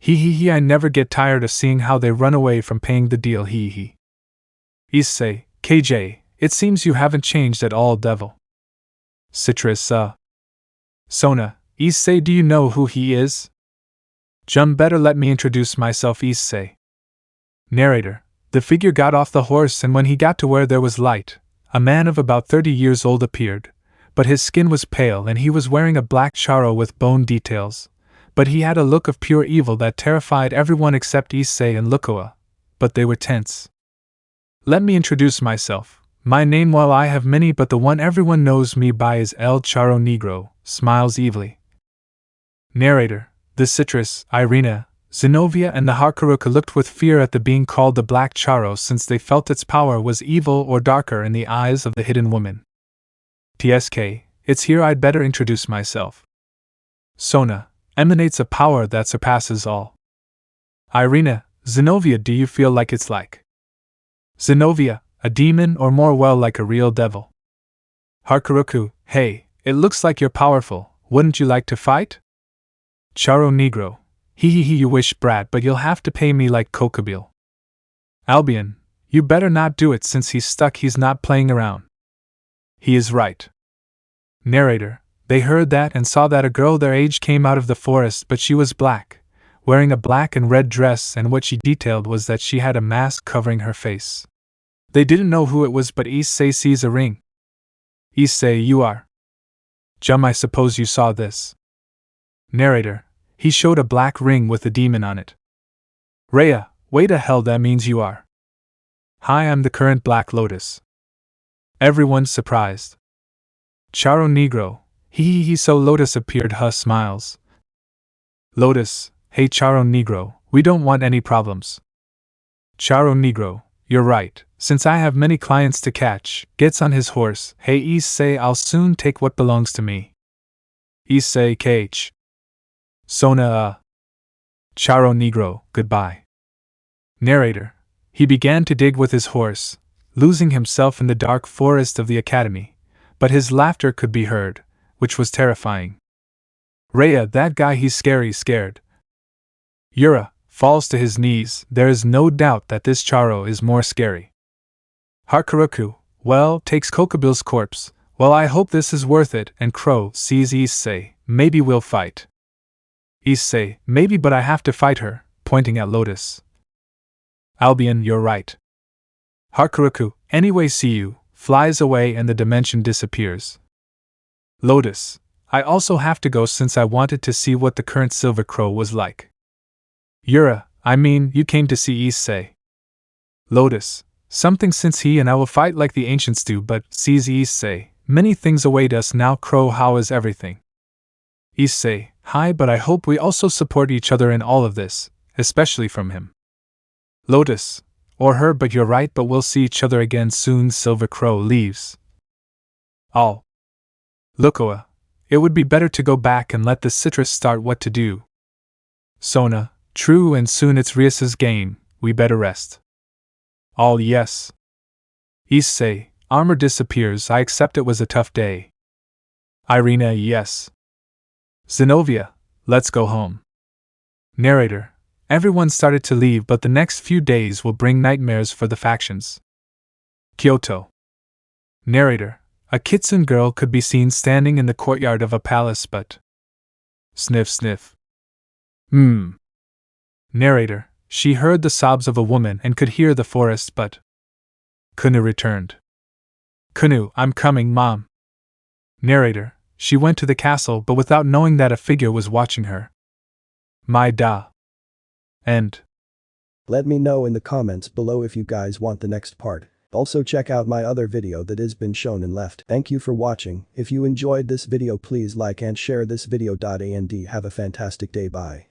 I never get tired of seeing how they run away from paying the deal, Issei, KJ, it seems you haven't changed at all, devil. Citrus, Sona, Issei, do you know who he is? Jum, better let me introduce myself, Issei. Narrator, the figure got off the horse, and when he got to where there was light, a man of about 30 years old appeared, but his skin was pale and he was wearing a black charo with bone details, but he had a look of pure evil that terrified everyone except Issei and Lukoa, but they were tense. Let me introduce myself. My name, while I have many, but the one everyone knows me by is El Charo Negro, smiles evilly. Narrator, the Citrus, Irina, Zenobia and the Hakuruka looked with fear at the being called the Black Charo, since they felt its power was evil or darker in the eyes of the hidden woman. TSK, it's here I'd better introduce myself. Sona, emanates a power that surpasses all. Irina, Zenobia, do you feel like it's like Zenobia, a demon, or more well like a real devil? Hakuruku, hey, it looks like you're powerful, wouldn't you like to fight? Charo Negro, you wish, brat, but you'll have to pay me like Kokabil. Albion, you better not do it, since he's stuck, he's not playing around. He is right. Narrator, they heard that and saw that a girl their age came out of the forest, but she was black, wearing a black and red dress, and what she detailed was that she had a mask covering her face. They didn't know who it was, but Issei sees a ring. Issei, you are Jum, I suppose you saw this. Narrator, he showed a black ring with a demon on it. Rhea, wait a hell, that means you are. Hi, I'm the current Black Lotus. Everyone's surprised. Charo Negro, so Lotus appeared, smiles. Lotus, hey Charo Negro, we don't want any problems. Charo Negro, you're right, since I have many clients to catch, gets on his horse. Hey Issei, I'll soon take what belongs to me. Issei, KH. Sona, Charo Negro, goodbye. Narrator, he began to dig with his horse, losing himself in the dark forest of the academy, but his laughter could be heard, which was terrifying. Rhea, that guy, he's scared. Yura falls to his knees. There is no doubt that this Charo is more scary. Hakuruku, well, takes Kokabil's corpse, Well, I hope this is worth it, and Crow sees Issei. Maybe we'll fight. Issei, maybe, but I have to fight her, pointing at Lotus. Albion, you're right. Hakuruku, anyway, see you, flies away and the dimension disappears. Lotus, I also have to go since I wanted to see what the current Silver Crow was like. Yura, I mean, you came to see Issei. Lotus, something since he and I will fight like the ancients do, but sees Issei. Many things await us now. Crow, how is everything? Issei, hi, but I hope we also support each other in all of this, especially from him. Lotus, or her, but you're right, but we'll see each other again soon. Silver Crow leaves. All. Lookoa, it would be better to go back and let the citrus start what to do. Sona, true, and soon it's Rias's game, we better rest. All, yes. Issei, armor disappears, I accept it was a tough day. Irina, yes. Zenobia, let's go home. Narrator, everyone started to leave, but the next few days will bring nightmares for the factions. Kyoto. Narrator, a kitsune girl could be seen standing in the courtyard of a palace, but... Sniff, sniff. Narrator, she heard the sobs of a woman and could hear the forest, but... Kunu returned. Kunu, I'm coming, Mom. Narrator, she went to the castle but without knowing that a figure was watching her. My da. End. Let me know in the comments below if you guys want the next part. Also check out my other video that has been shown and left. Thank you for watching. If you enjoyed this video, please like and share this video. And have a fantastic day. Bye.